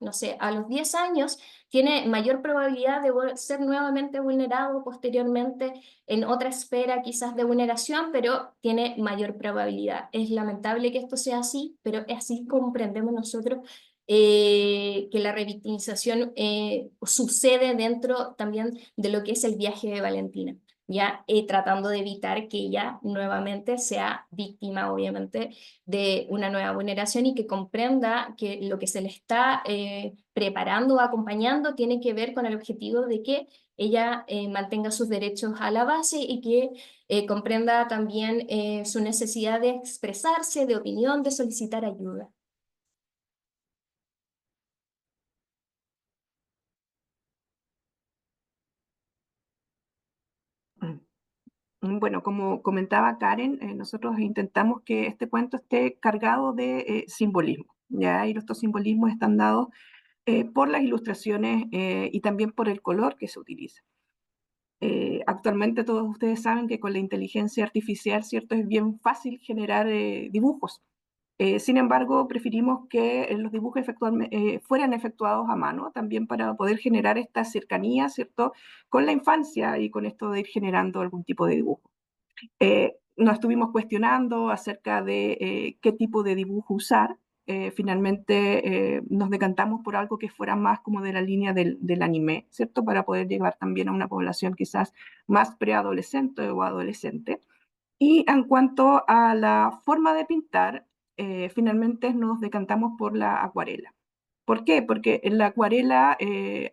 no sé, a los 10 años tiene mayor probabilidad de ser nuevamente vulnerado posteriormente en otra esfera quizás de vulneración, pero tiene mayor probabilidad. Es lamentable que esto sea así, pero así comprendemos nosotros que la revictimización sucede dentro también de lo que es el viaje de Valentina. ya tratando de evitar que ella nuevamente sea víctima, obviamente, de una nueva vulneración y que comprenda que lo que se le está preparando o acompañando tiene que ver con el objetivo de que ella mantenga sus derechos a la base y que comprenda también su necesidad de expresarse, de opinión, de solicitar ayuda. Bueno, como comentaba Karen, nosotros intentamos que este cuento esté cargado de simbolismo, ¿ya? Y estos simbolismos están dados por las ilustraciones y también por el color que se utiliza. Actualmente todos ustedes saben que con la inteligencia artificial, ¿cierto? Es bien fácil generar dibujos. Sin embargo, preferimos que los dibujos fueran efectuados a mano, también para poder generar esta cercanía, ¿cierto? Con la infancia y con esto de ir generando algún tipo de dibujo. Nos estuvimos cuestionando acerca de qué tipo de dibujo usar. Finalmente nos decantamos por algo que fuera más como de la línea del anime, ¿cierto? Para poder llegar también a una población quizás más preadolescente o adolescente. Y en cuanto a la forma de pintar, finalmente nos decantamos por la acuarela. ¿Por qué? Porque en la acuarela,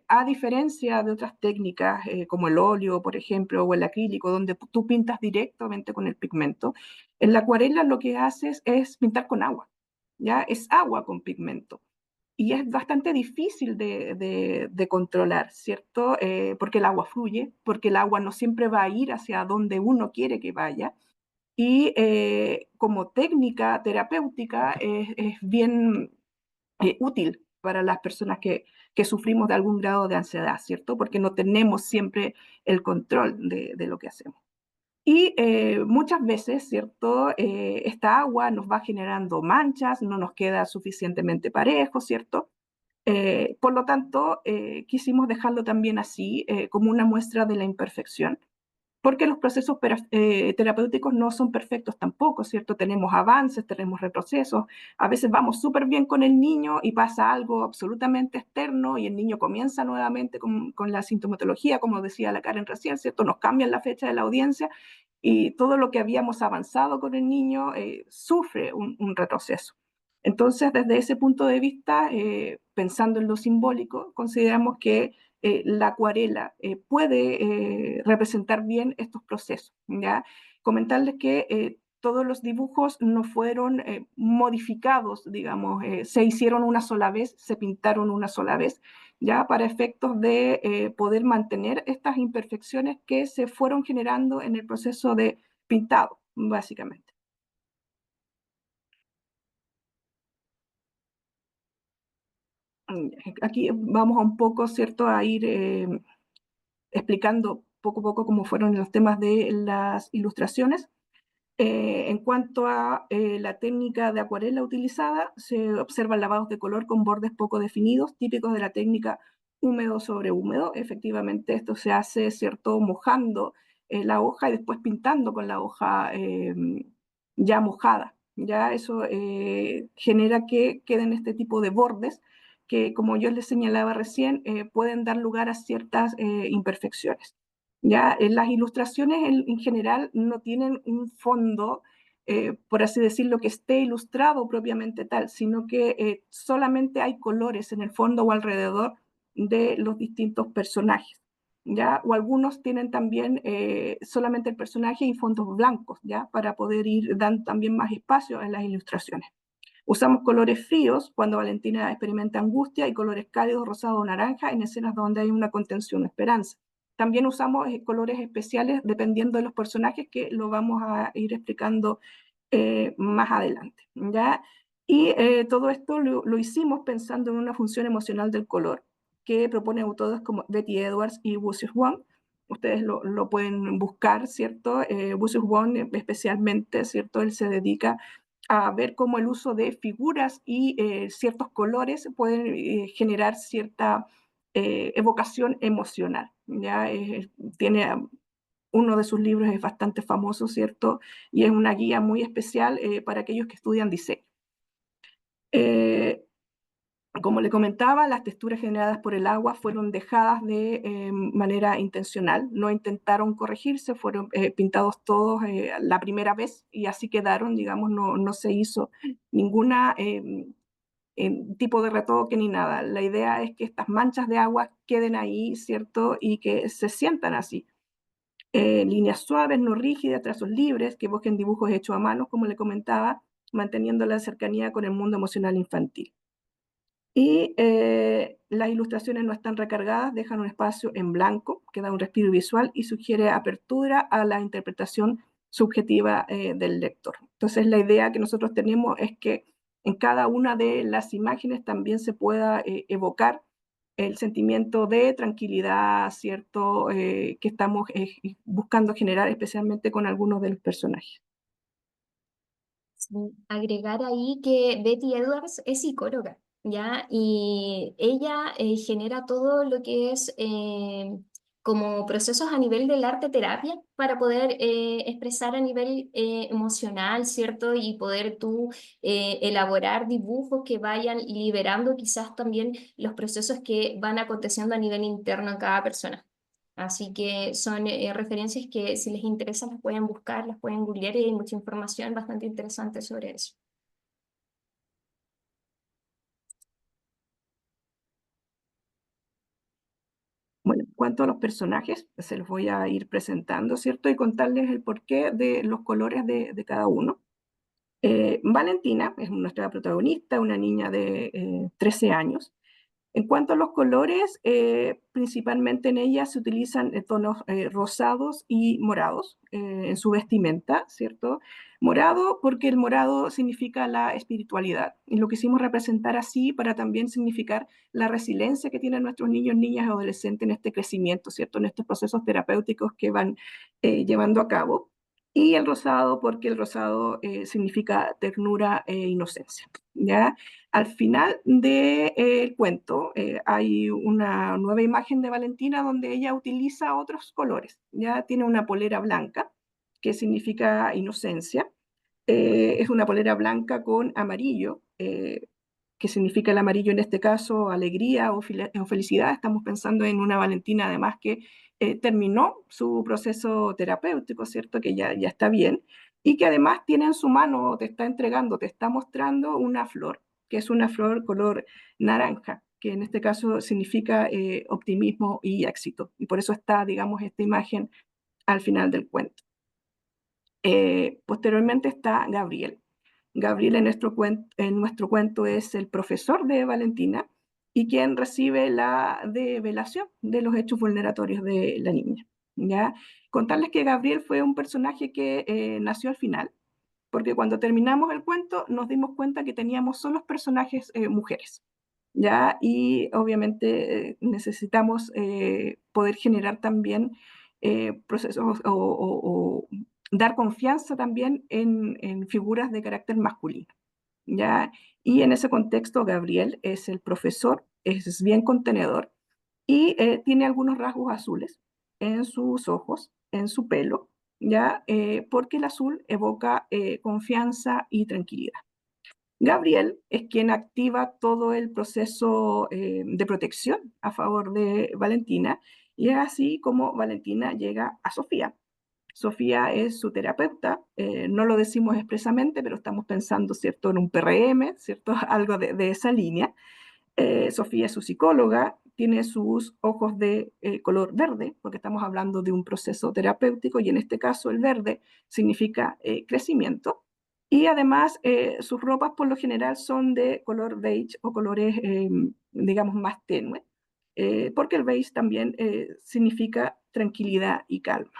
a diferencia de otras técnicas como el óleo, por ejemplo, o el acrílico, donde tú pintas directamente con el pigmento, en la acuarela lo que haces es pintar con agua, ¿ya? Es agua con pigmento. Y es bastante difícil de controlar, ¿cierto? Porque el agua fluye, porque el agua no siempre va a ir hacia donde uno quiere que vaya. Y como técnica terapéutica es bien útil para las personas que sufrimos de algún grado de ansiedad, ¿cierto? Porque no tenemos siempre el control de lo que hacemos. Y muchas veces, ¿cierto? Esta agua nos va generando manchas, no nos queda suficientemente parejo, ¿cierto? Por lo tanto, quisimos dejarlo también así, como una muestra de la imperfección, porque los procesos terapéuticos no son perfectos tampoco, ¿cierto? Tenemos avances, tenemos retrocesos, a veces vamos súper bien con el niño y pasa algo absolutamente externo y el niño comienza nuevamente con la sintomatología, como decía la Karen recién, ¿cierto? Nos cambian la fecha de la audiencia y todo lo que habíamos avanzado con el niño sufre un retroceso. Entonces, desde ese punto de vista, pensando en lo simbólico, consideramos que la acuarela puede representar bien estos procesos, ¿ya? Comentarles que todos los dibujos no fueron modificados, digamos, se hicieron una sola vez, se pintaron una sola vez, ya para efectos de poder mantener estas imperfecciones que se fueron generando en el proceso de pintado, básicamente. Aquí vamos a un poco, ¿cierto?, a ir explicando poco a poco cómo fueron los temas de las ilustraciones. En cuanto a la técnica de acuarela utilizada, se observan lavados de color con bordes poco definidos, típicos de la técnica húmedo sobre húmedo. Efectivamente, esto se hace, ¿cierto?, mojando la hoja y después pintando con la hoja ya mojada. Ya eso genera que queden este tipo de bordes que, como yo les señalaba recién, pueden dar lugar a ciertas imperfecciones. Ya, las ilustraciones en general no tienen un fondo, por así decirlo, que esté ilustrado propiamente tal, sino que solamente hay colores en el fondo o alrededor de los distintos personajes, ¿ya? O algunos tienen también solamente el personaje y fondos blancos, ¿ya? Para poder ir dando también más espacio en las ilustraciones. Usamos colores fríos cuando Valentina experimenta angustia y colores cálidos, rosado o naranja en escenas donde hay una contención o esperanza. También usamos colores especiales dependiendo de los personajes, que lo vamos a ir explicando más adelante, ¿ya? Y todo esto lo hicimos pensando en una función emocional del color que proponen autores como Betty Edwards y Lucius Wong. Ustedes lo pueden buscar, ¿cierto? Lucius Wong especialmente, ¿cierto? Él se dedica a ver cómo el uso de figuras y ciertos colores pueden generar cierta evocación emocional. ¿Ya? Tiene uno de sus libros es bastante famoso, ¿cierto? Y es una guía muy especial para aquellos que estudian diseño. Como le comentaba, las texturas generadas por el agua fueron dejadas de manera intencional, no intentaron corregirse, fueron pintados todos la primera vez y así quedaron, digamos, no se hizo ninguna tipo de retoque ni nada. La idea es que estas manchas de agua queden ahí, ¿cierto? Y que se sientan así. Líneas suaves, no rígidas, trazos libres, que evoquen dibujos hechos a mano, como le comentaba, manteniendo la cercanía con el mundo emocional infantil. Y las ilustraciones no están recargadas, dejan un espacio en blanco, que da un respiro visual y sugiere apertura a la interpretación subjetiva del lector. Entonces la idea que nosotros tenemos es que en cada una de las imágenes también se pueda evocar el sentimiento de tranquilidad, ¿cierto? Que estamos buscando generar especialmente con algunos de los personajes. Sí, agregar ahí que Betty Edwards es psicóloga, ¿ya? Y ella genera todo lo que es como procesos a nivel del arte terapia para poder expresar a nivel emocional, ¿cierto? Y poder tú elaborar dibujos que vayan liberando quizás también los procesos que van aconteciendo a nivel interno en cada persona. Así que son referencias que si les interesa las pueden buscar, las pueden googlear y hay mucha información bastante interesante sobre eso. Bueno, en cuanto a los personajes, se los voy a ir presentando, ¿cierto? Y contarles el porqué de los colores de cada uno. Valentina es nuestra protagonista, una niña de 13 años. En cuanto a los colores, principalmente en ella se utilizan tonos rosados y morados en su vestimenta, ¿cierto? Morado porque el morado significa la espiritualidad y lo quisimos representar así para también significar la resiliencia que tienen nuestros niños, niñas y adolescentes en este crecimiento, ¿cierto? En estos procesos terapéuticos que van llevando a cabo. Y el rosado porque el rosado significa ternura e inocencia, ¿ya? Al final del cuento hay una nueva imagen de Valentina donde ella utiliza otros colores. Ya tiene una polera blanca, que significa inocencia. Es una polera blanca con amarillo, que significa el amarillo en este caso alegría o felicidad. Estamos pensando en una Valentina además que terminó su proceso terapéutico, ¿cierto? Que ya está bien. Y que además tiene en su mano, te está entregando, te está mostrando una flor que es una flor color naranja, que en este caso significa optimismo y éxito. Y por eso está, digamos, esta imagen al final del cuento. Posteriormente está Gabriel. Gabriel en nuestro cuento es el profesor de Valentina y quien recibe la develación de los hechos vulneratorios de la niña. ¿Ya? Contarles que Gabriel fue un personaje que nació al final, porque cuando terminamos el cuento nos dimos cuenta que teníamos solo personajes mujeres, ¿ya? Y obviamente necesitamos poder generar también procesos o dar confianza también en figuras de carácter masculino, ¿ya? Y en ese contexto Gabriel es el profesor, es bien contenedor y tiene algunos rasgos azules en sus ojos, en su pelo, ¿ya? Porque el azul evoca confianza y tranquilidad. Gabriel es quien activa todo el proceso de protección a favor de Valentina y es así como Valentina llega a Sofía. Sofía es su terapeuta, no lo decimos expresamente, pero estamos pensando, ¿cierto?, en un PRM, ¿cierto?, algo de esa línea. Sofía es su psicóloga, tiene sus ojos de color verde, porque estamos hablando de un proceso terapéutico y en este caso el verde significa crecimiento. Y además sus ropas por lo general son de color beige o colores, digamos, más tenue, porque el beige también significa tranquilidad y calma.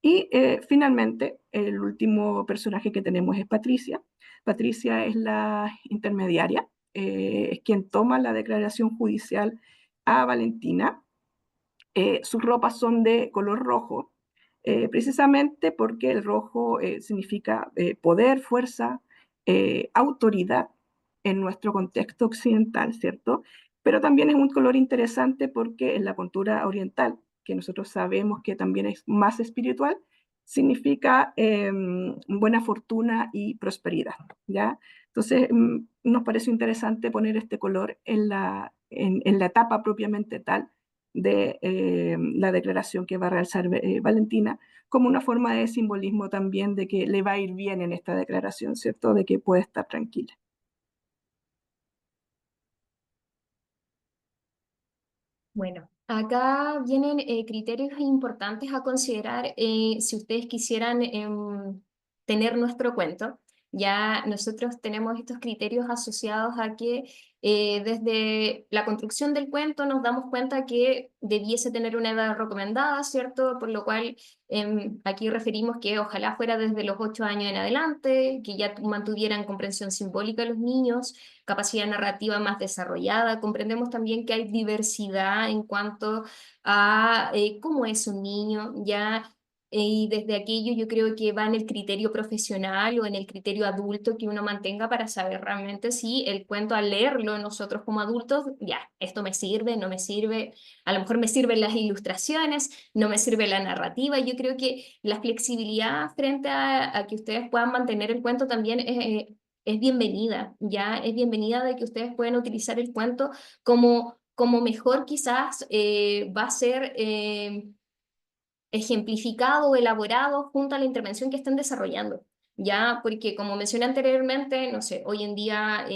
Y finalmente, el último personaje que tenemos es Patricia. Patricia es la intermediaria, es quien toma la declaración judicial a Valentina. Sus ropas son de color rojo, precisamente porque el rojo significa poder, fuerza, autoridad en nuestro contexto occidental, ¿cierto? Pero también es un color interesante porque en la cultura oriental, que nosotros sabemos que también es más espiritual, significa buena fortuna y prosperidad, ¿ya? Entonces, nos pareció interesante poner este color en la etapa propiamente tal de la declaración que va a realizar Valentina, como una forma de simbolismo también de que le va a ir bien en esta declaración, ¿cierto? De que puede estar tranquila. Bueno, acá vienen criterios importantes a considerar si ustedes quisieran tener nuestro cuento. Ya nosotros tenemos estos criterios asociados a que desde la construcción del cuento nos damos cuenta que debiese tener una edad recomendada, ¿cierto? Por lo cual aquí referimos que ojalá fuera desde los 8 años en adelante, que ya mantuvieran comprensión simbólica los niños, capacidad narrativa más desarrollada. Comprendemos también que hay diversidad en cuanto a cómo es un niño, ya, y desde aquello yo creo que va en el criterio profesional o en el criterio adulto que uno mantenga para saber realmente si el cuento al leerlo nosotros como adultos, ya, esto me sirve, no me sirve, a lo mejor me sirven las ilustraciones, no me sirve la narrativa. Yo creo que la flexibilidad frente a que ustedes puedan mantener el cuento también es bienvenida, ya es bienvenida de que ustedes puedan utilizar el cuento como mejor quizás va a ser ejemplificado o elaborado junto a la intervención que estén desarrollando. Ya, porque como mencioné anteriormente, no sé, hoy en día,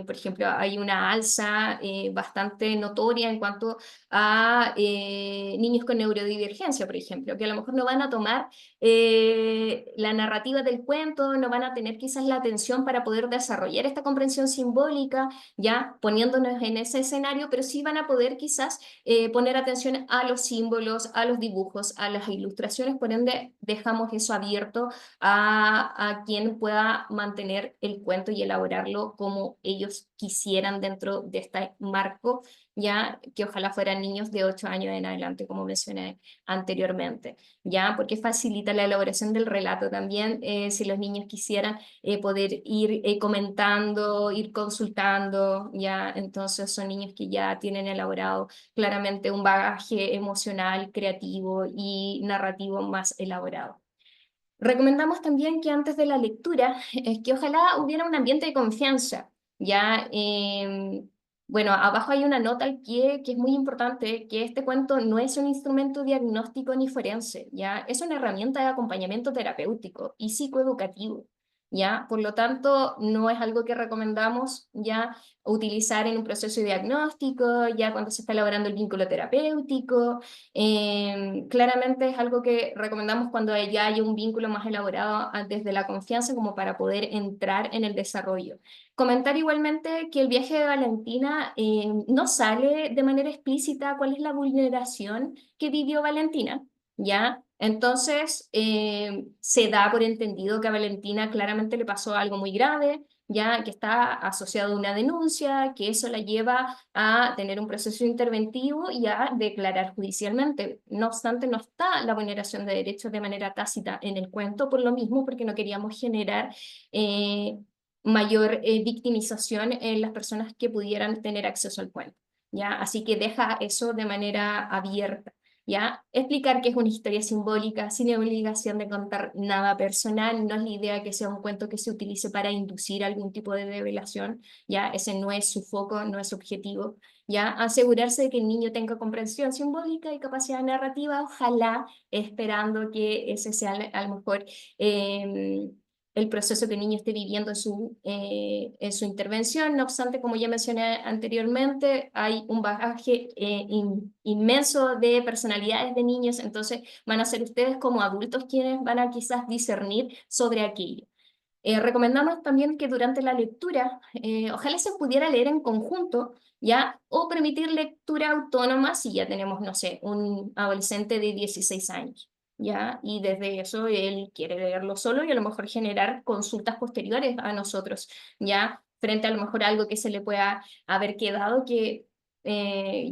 por ejemplo, hay una alza bastante notoria en cuanto a niños con neurodivergencia, por ejemplo, que a lo mejor no van a tomar la narrativa del cuento, no van a tener quizás la atención para poder desarrollar esta comprensión simbólica, ya poniéndonos en ese escenario, pero sí van a poder quizás poner atención a los símbolos, a los dibujos, a las ilustraciones. Por ende dejamos eso abierto a quien pueda mantener el cuento y elaborarlo como ellos quisieran dentro de este marco, ya que ojalá fueran niños de 8 años en adelante, como mencioné anteriormente, ya porque facilita la elaboración del relato también, si los niños quisieran poder ir comentando, ir consultando, ya entonces son niños que ya tienen elaborado claramente un bagaje emocional, creativo y narrativo más elaborado. Recomendamos también que antes de la lectura, que ojalá hubiera un ambiente de confianza, ya, bueno, abajo hay una nota al pie que es muy importante, que este cuento no es un instrumento diagnóstico ni forense, ya, es una herramienta de acompañamiento terapéutico y psicoeducativo, ya, por lo tanto, no es algo que recomendamos ya utilizar en un proceso diagnóstico, ya cuando se está elaborando el vínculo terapéutico. Claramente es algo que recomendamos cuando ya hay un vínculo más elaborado desde la confianza como para poder entrar en el desarrollo. Comentar igualmente que el viaje de Valentina no sale de manera explícita cuál es la vulneración que vivió Valentina, ¿ya? Entonces, se da por entendido que a Valentina claramente le pasó algo muy grave, ya que está asociado a una denuncia, que eso la lleva a tener un proceso interventivo y a declarar judicialmente. No obstante, no está la vulneración de derechos de manera tácita en el cuento, por lo mismo, porque no queríamos generar mayor victimización en las personas que pudieran tener acceso al cuento, ¿ya? Así que deja eso de manera abierta. ¿Ya? Explicar que es una historia simbólica sin obligación de contar nada personal, no es la idea que sea un cuento que se utilice para inducir algún tipo de revelación, ¿ya? Ese no es su foco, no es su objetivo, ¿ya? Asegurarse de que el niño tenga comprensión simbólica y capacidad narrativa, ojalá esperando que ese sea a lo mejor el proceso que el niño esté viviendo en su intervención. No obstante, como ya mencioné anteriormente, hay un bagaje inmenso de personalidades de niños, entonces van a ser ustedes como adultos quienes van a quizás discernir sobre aquello. Recomendamos también que durante la lectura, ojalá se pudiera leer en conjunto, ¿ya? O permitir lectura autónoma si ya tenemos, no sé, un adolescente de 16 años, ¿ya? Y desde eso él quiere leerlo solo y a lo mejor generar consultas posteriores a nosotros, ¿ya? Frente a lo mejor algo que se le pueda haber quedado que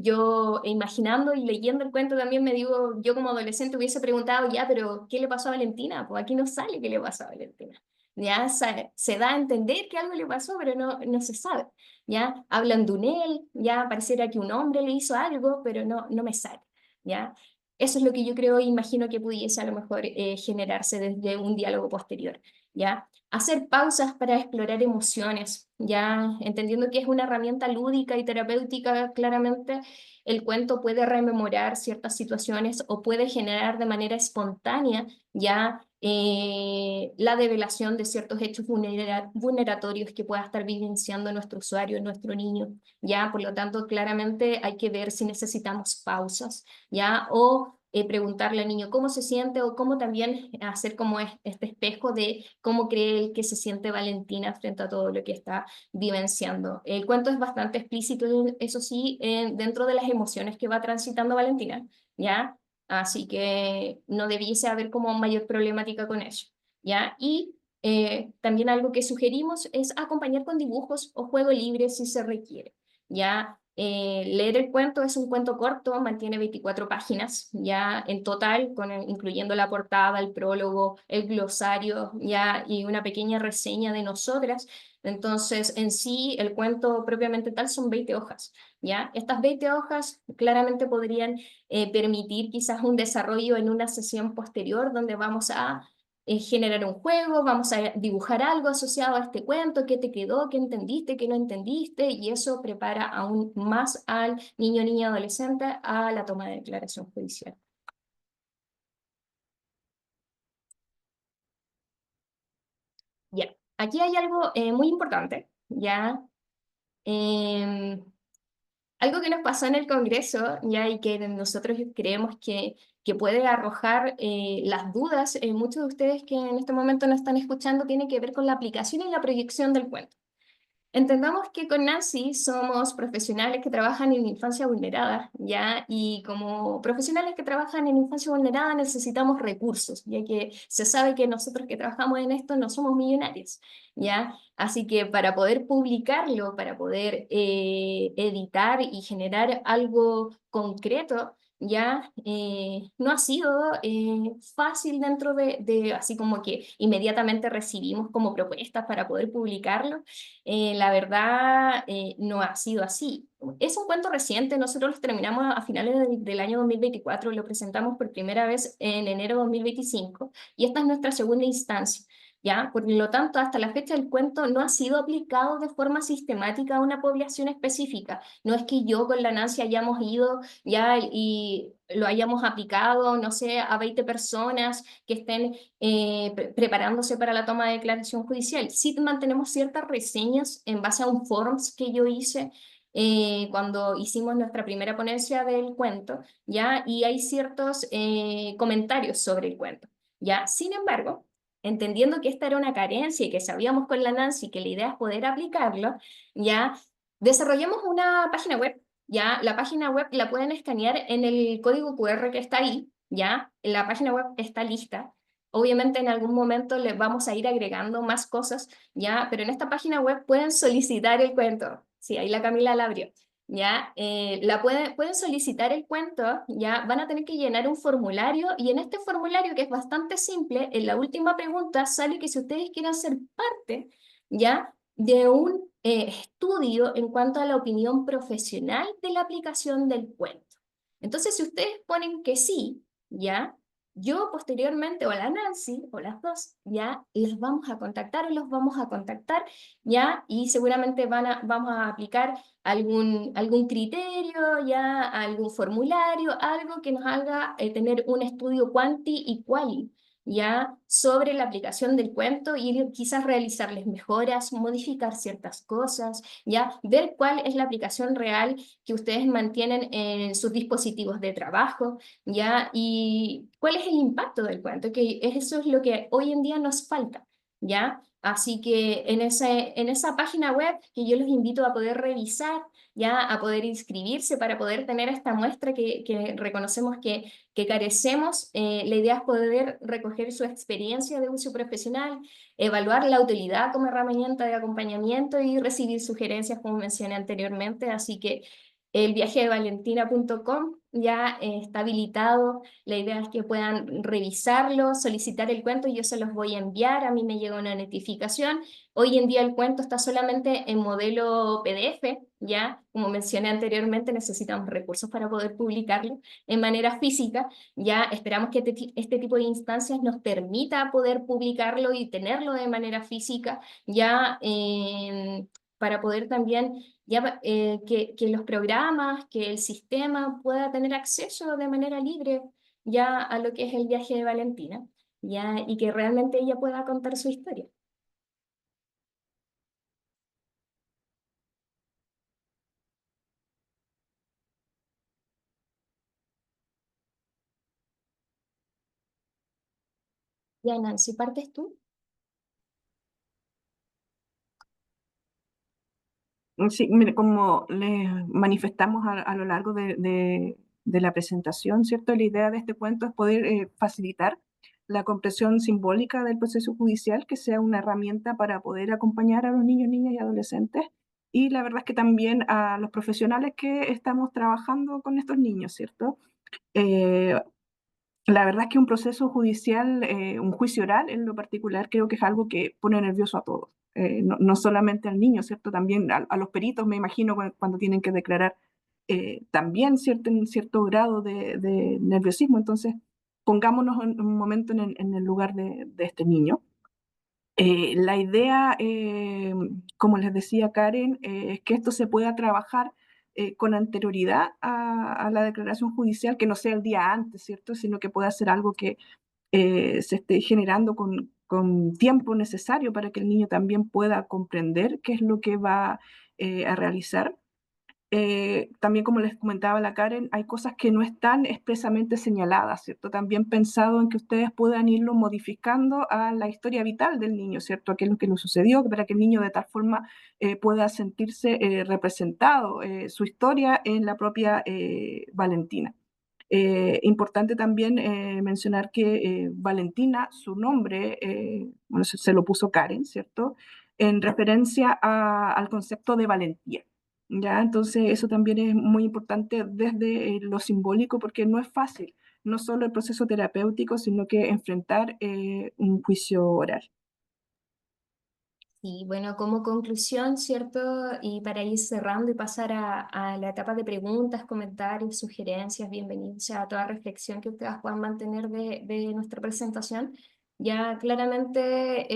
yo imaginando y leyendo el cuento también me digo, yo como adolescente hubiese preguntado, ya, pero ¿qué le pasó a Valentina? Pues aquí no sale qué le pasó a Valentina. Ya se da a entender que algo le pasó, pero no se sabe. Ya hablan de un él, ya pareciera que un hombre le hizo algo, pero no me sale. Ya eso es lo que yo creo e imagino que pudiese a lo mejor generarse desde un diálogo posterior. ¿ya? Hacer pausas para explorar emociones, ya entendiendo que es una herramienta lúdica y terapéutica, claramente el cuento puede rememorar ciertas situaciones o puede generar de manera espontánea ya la develación de ciertos hechos vulneratorios que pueda estar vivenciando nuestro usuario, nuestro niño, ya, por lo tanto, claramente hay que ver si necesitamos pausas, ya, o preguntarle al niño cómo se siente o cómo también hacer como este espejo de cómo cree él que se siente Valentina frente a todo lo que está vivenciando. El cuento es bastante explícito, eso sí, dentro de las emociones que va transitando Valentina, ¿ya? Así que no debiese haber como mayor problemática con eso, ¿ya? Y también algo que sugerimos es acompañar con dibujos o juego libre si se requiere, ¿ya? Leer el cuento es un cuento corto, mantiene 24 páginas, ya en total, incluyendo la portada, el prólogo, el glosario, ya, y una pequeña reseña de nosotras. Entonces, en sí, el cuento propiamente tal son 20 hojas, ¿ya? Estas 20 hojas claramente podrían permitir quizás un desarrollo en una sesión posterior donde vamos a generar un juego, vamos a dibujar algo asociado a este cuento, qué te quedó, qué entendiste, qué no entendiste, y eso prepara aún más al niño, niña, adolescente a la toma de declaración judicial. Ya, aquí hay algo muy importante, ya. Em, Algo que nos pasó en el Congreso, ya, y que nosotros creemos que puede arrojar las dudas en muchos de ustedes que en este momento nos están escuchando, tiene que ver con la aplicación y la proyección del cuento. Entendamos que con Nancy somos profesionales que trabajan en infancia vulnerada, ¿ya? Y como profesionales que trabajan en infancia vulnerada necesitamos recursos, ya que se sabe que nosotros que trabajamos en esto no somos millonarios, ¿ya? Así que para poder publicarlo, para poder editar y generar algo concreto, ya no ha sido fácil dentro así como que inmediatamente recibimos como propuestas para poder publicarlo. La verdad no ha sido así. Es un cuento reciente, nosotros lo terminamos a finales del año 2024, lo presentamos por primera vez en enero de 2025 y esta es nuestra segunda instancia. ¿Ya? Por lo tanto, hasta la fecha el cuento no ha sido aplicado de forma sistemática a una población específica. No es que yo con la Nancy hayamos ido ya y lo hayamos aplicado, no sé, a 20 personas que estén preparándose para la toma de declaración judicial. Sí mantenemos ciertas reseñas en base a un forms que yo hice cuando hicimos nuestra primera ponencia del cuento, ¿ya? Y hay ciertos comentarios sobre el cuento, ¿ya? Sin embargo, entendiendo que esta era una carencia y que sabíamos con la Nancy que la idea es poder aplicarlo, ¿ya? Desarrollamos una página web, ¿ya? La página web la pueden escanear en el código QR que está ahí, ¿ya? La página web está lista. Obviamente en algún momento les vamos a ir agregando más cosas, ¿ya? Pero en esta página web pueden solicitar el cuento. Sí, ahí la Camila la abrió. ¿Ya? Pueden solicitar el cuento, ¿ya? Van a tener que llenar un formulario y en este formulario, que es bastante simple, en la última pregunta sale que si ustedes quieren ser parte, ¿ya? De un estudio en cuanto a la opinión profesional de la aplicación del cuento. Entonces, si ustedes ponen que sí, ¿ya? Yo posteriormente, o la Nancy, o las dos, ya las vamos a contactar o los vamos a contactar, ya, y seguramente vamos a aplicar algún criterio, ya, algún formulario, algo que nos haga tener un estudio quanti y quali, ya, sobre la aplicación del cuento y quizás realizarles mejoras, modificar ciertas cosas, ya, ver cuál es la aplicación real que ustedes mantienen en sus dispositivos de trabajo, ya, y cuál es el impacto del cuento, que eso es lo que hoy en día nos falta, ya. Así que en esa página web que yo los invito a poder revisar, ya a poder inscribirse para poder tener esta muestra que reconocemos que carecemos, la idea es poder recoger su experiencia de uso profesional, evaluar la utilidad como herramienta de acompañamiento y recibir sugerencias como mencioné anteriormente. Así que El viajedevalentina.com ya está habilitado. La idea es que puedan revisarlo, solicitar el cuento y yo se los voy a enviar. A mí me llega una notificación. Hoy en día el cuento está solamente en modelo PDF, ya como mencioné anteriormente, necesitamos recursos para poder publicarlo en manera física. Ya esperamos que este tipo de instancias nos permita poder publicarlo y tenerlo de manera física, ya para poder también ya, que los programas, que el sistema pueda tener acceso de manera libre ya a lo que es el viaje de Valentina, ya, y que realmente ella pueda contar su historia. Ya, Nancy, ¿partes tú? Sí, mire, como les manifestamos a lo largo de la presentación, ¿cierto? La idea de este cuento es poder facilitar la comprensión simbólica del proceso judicial, que sea una herramienta para poder acompañar a los niños, niñas y adolescentes. Y la verdad es que también a los profesionales que estamos trabajando con estos niños, ¿cierto? Eh, la verdad es que un proceso judicial, un juicio oral en lo particular, creo que es algo que pone nervioso a todos. No solamente al niño, ¿cierto? También a los peritos, me imagino, cuando tienen que declarar, también en cierto grado de nerviosismo. Entonces, pongámonos un momento en el lugar de este niño. La idea, como les decía Karen, es que esto se pueda trabajar con anterioridad a la declaración judicial, que no sea el día antes, ¿cierto? Sino que pueda ser algo que se esté generando con tiempo necesario para que el niño también pueda comprender qué es lo que va a realizar. También, como les comentaba la Karen, hay cosas que no están expresamente señaladas, ¿cierto? También pensado en que ustedes puedan irlo modificando a la historia vital del niño, ¿cierto? A qué es lo que le sucedió, para que el niño de tal forma pueda sentirse representado, su historia en la propia Valentina. Importante también mencionar que Valentina, su nombre, bueno, se lo puso Karen, ¿cierto? En referencia al concepto de valentía. ¿Ya? Entonces, eso también es muy importante desde lo simbólico, porque no es fácil, no solo el proceso terapéutico, sino que enfrentar un juicio oral. Y bueno, como conclusión, ¿cierto? Y para ir cerrando y pasar a la etapa de preguntas, comentarios, sugerencias, bienvenidos a toda reflexión que ustedes puedan mantener de nuestra presentación. Ya claramente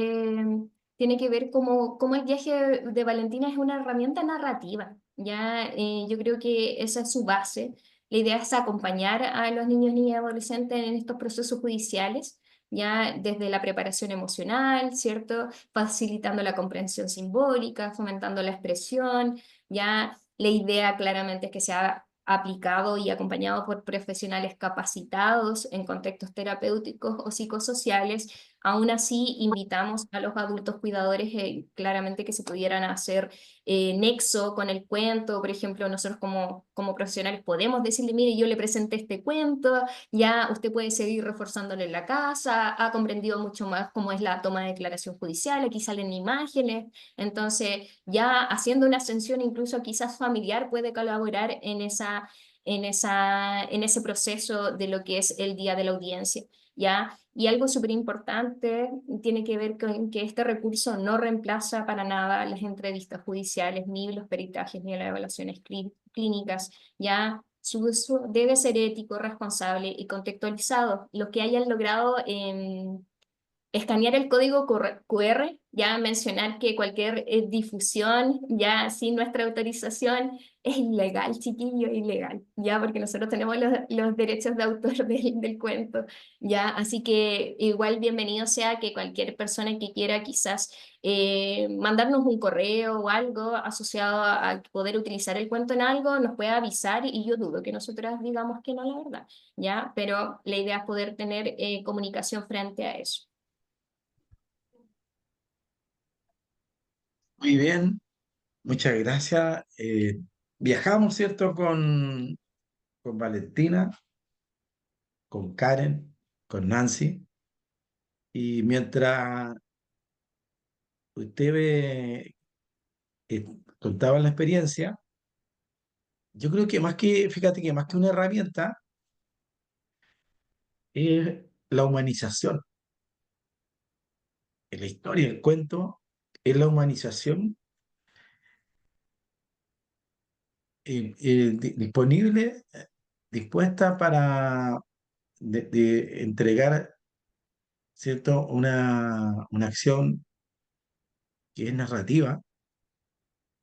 tiene que ver cómo el viaje de Valentina es una herramienta narrativa. Ya yo creo que esa es su base. La idea es acompañar a los niños, niñas y adolescentes en estos procesos judiciales, ya desde la preparación emocional, ¿cierto? Facilitando la comprensión simbólica, fomentando la expresión, ya la idea claramente es que sea aplicado y acompañado por profesionales capacitados en contextos terapéuticos o psicosociales. Aún así, invitamos a los adultos cuidadores claramente que se pudieran hacer nexo con el cuento. Por ejemplo, nosotros como profesionales podemos decirle, mire, yo le presenté este cuento, ya usted puede seguir reforzándolo en la casa, ha comprendido mucho más cómo es la toma de declaración judicial, aquí salen imágenes, entonces ya haciendo una ascensión incluso quizás familiar puede colaborar en ese proceso de lo que es el día de la audiencia, ¿ya? Y algo súper importante tiene que ver con que este recurso no reemplaza para nada las entrevistas judiciales, ni los peritajes, ni las evaluaciones clínicas, ¿ya? Su uso debe ser ético, responsable y contextualizado. Los que hayan logrado escanear el código QR, ya mencionar que cualquier difusión ya sin nuestra autorización es ilegal, chiquillo, ilegal, ya porque nosotros tenemos los derechos de autor del cuento, ya, así que igual bienvenido sea que cualquier persona que quiera quizás mandarnos un correo o algo asociado a poder utilizar el cuento en algo, nos pueda avisar y yo dudo que nosotras digamos que no, la verdad, ya, pero la idea es poder tener comunicación frente a eso. Muy bien, muchas gracias. Viajamos, ¿cierto? Con Valentina, con Karen, con Nancy, y mientras usted contaba la experiencia, yo creo que fíjate que más que una herramienta, es la humanización. En la historia, el cuento es la humanización disponible, dispuesta para de entregar, ¿cierto? Una acción que es narrativa,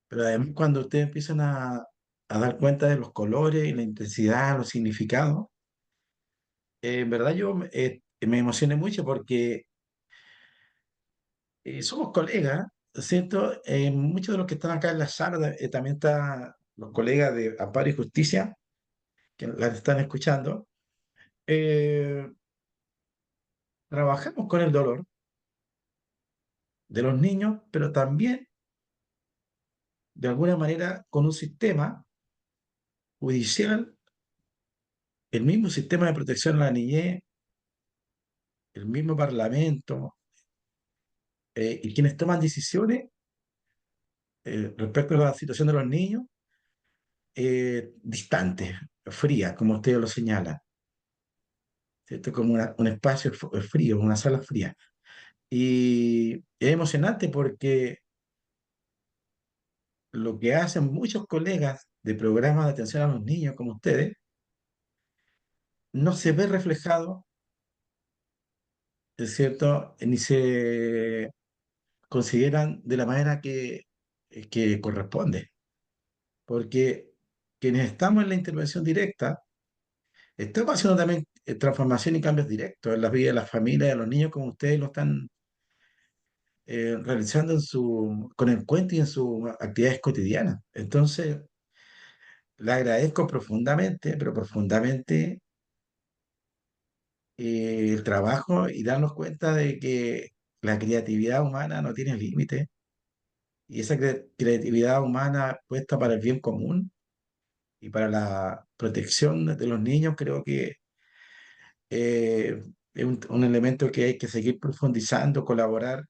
pero además cuando ustedes empiezan a dar cuenta de los colores y la intensidad, los significados, en verdad yo me emocioné mucho porque somos colegas, ¿cierto? Muchos de los que están acá en la sala, también están los colegas de Amparo y Justicia, que las están escuchando. eh, Trabajamos con el dolor de los niños, pero también, de alguna manera, con un sistema judicial, el mismo sistema de protección a la niñez, el mismo parlamento, y quienes toman decisiones respecto a la situación de los niños, distantes, frías, como ustedes lo señalan, ¿cierto? Como un espacio frío, una sala fría. Y es emocionante porque lo que hacen muchos colegas de programas de atención a los niños como ustedes, no se ve reflejado, ¿es cierto? Ni se consideran de la manera que corresponde. Porque quienes estamos en la intervención directa, estamos haciendo también transformación y cambios directos en la vida de las familias, de los niños, como ustedes lo están realizando con el cuento y en sus actividades cotidianas. Entonces, le agradezco profundamente, pero profundamente, el trabajo y darnos cuenta de que la creatividad humana no tiene límite y esa creatividad humana puesta para el bien común y para la protección de los niños, creo que es un elemento que hay que seguir profundizando, colaborar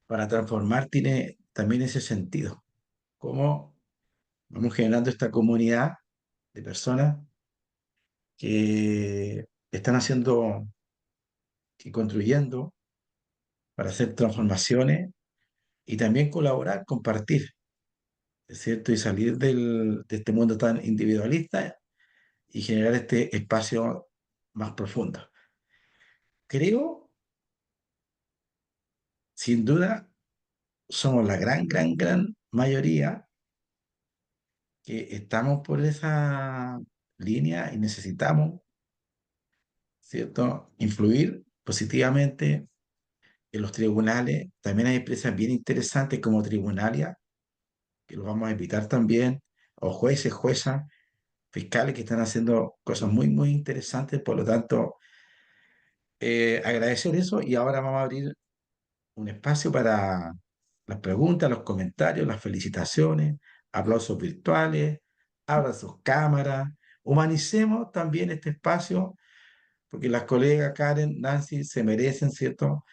para transformar, tiene también ese sentido. Cómo vamos generando esta comunidad de personas que están haciendo y construyendo para hacer transformaciones y también colaborar, compartir, ¿es cierto? Y salir de este mundo tan individualista y generar este espacio más profundo. Creo, sin duda, somos la gran mayoría que estamos por esa línea y necesitamos, ¿cierto?, influir positivamente en los tribunales. También hay empresas bien interesantes como Tribunalia, que los vamos a invitar también, o jueces, juezas, fiscales que están haciendo cosas muy interesantes. Por lo tanto, agradecer eso y ahora vamos a abrir un espacio para las preguntas, los comentarios, las felicitaciones, aplausos virtuales, abran sus cámaras, humanicemos también este espacio, porque las colegas Karen, Nancy se merecen, ¿cierto?,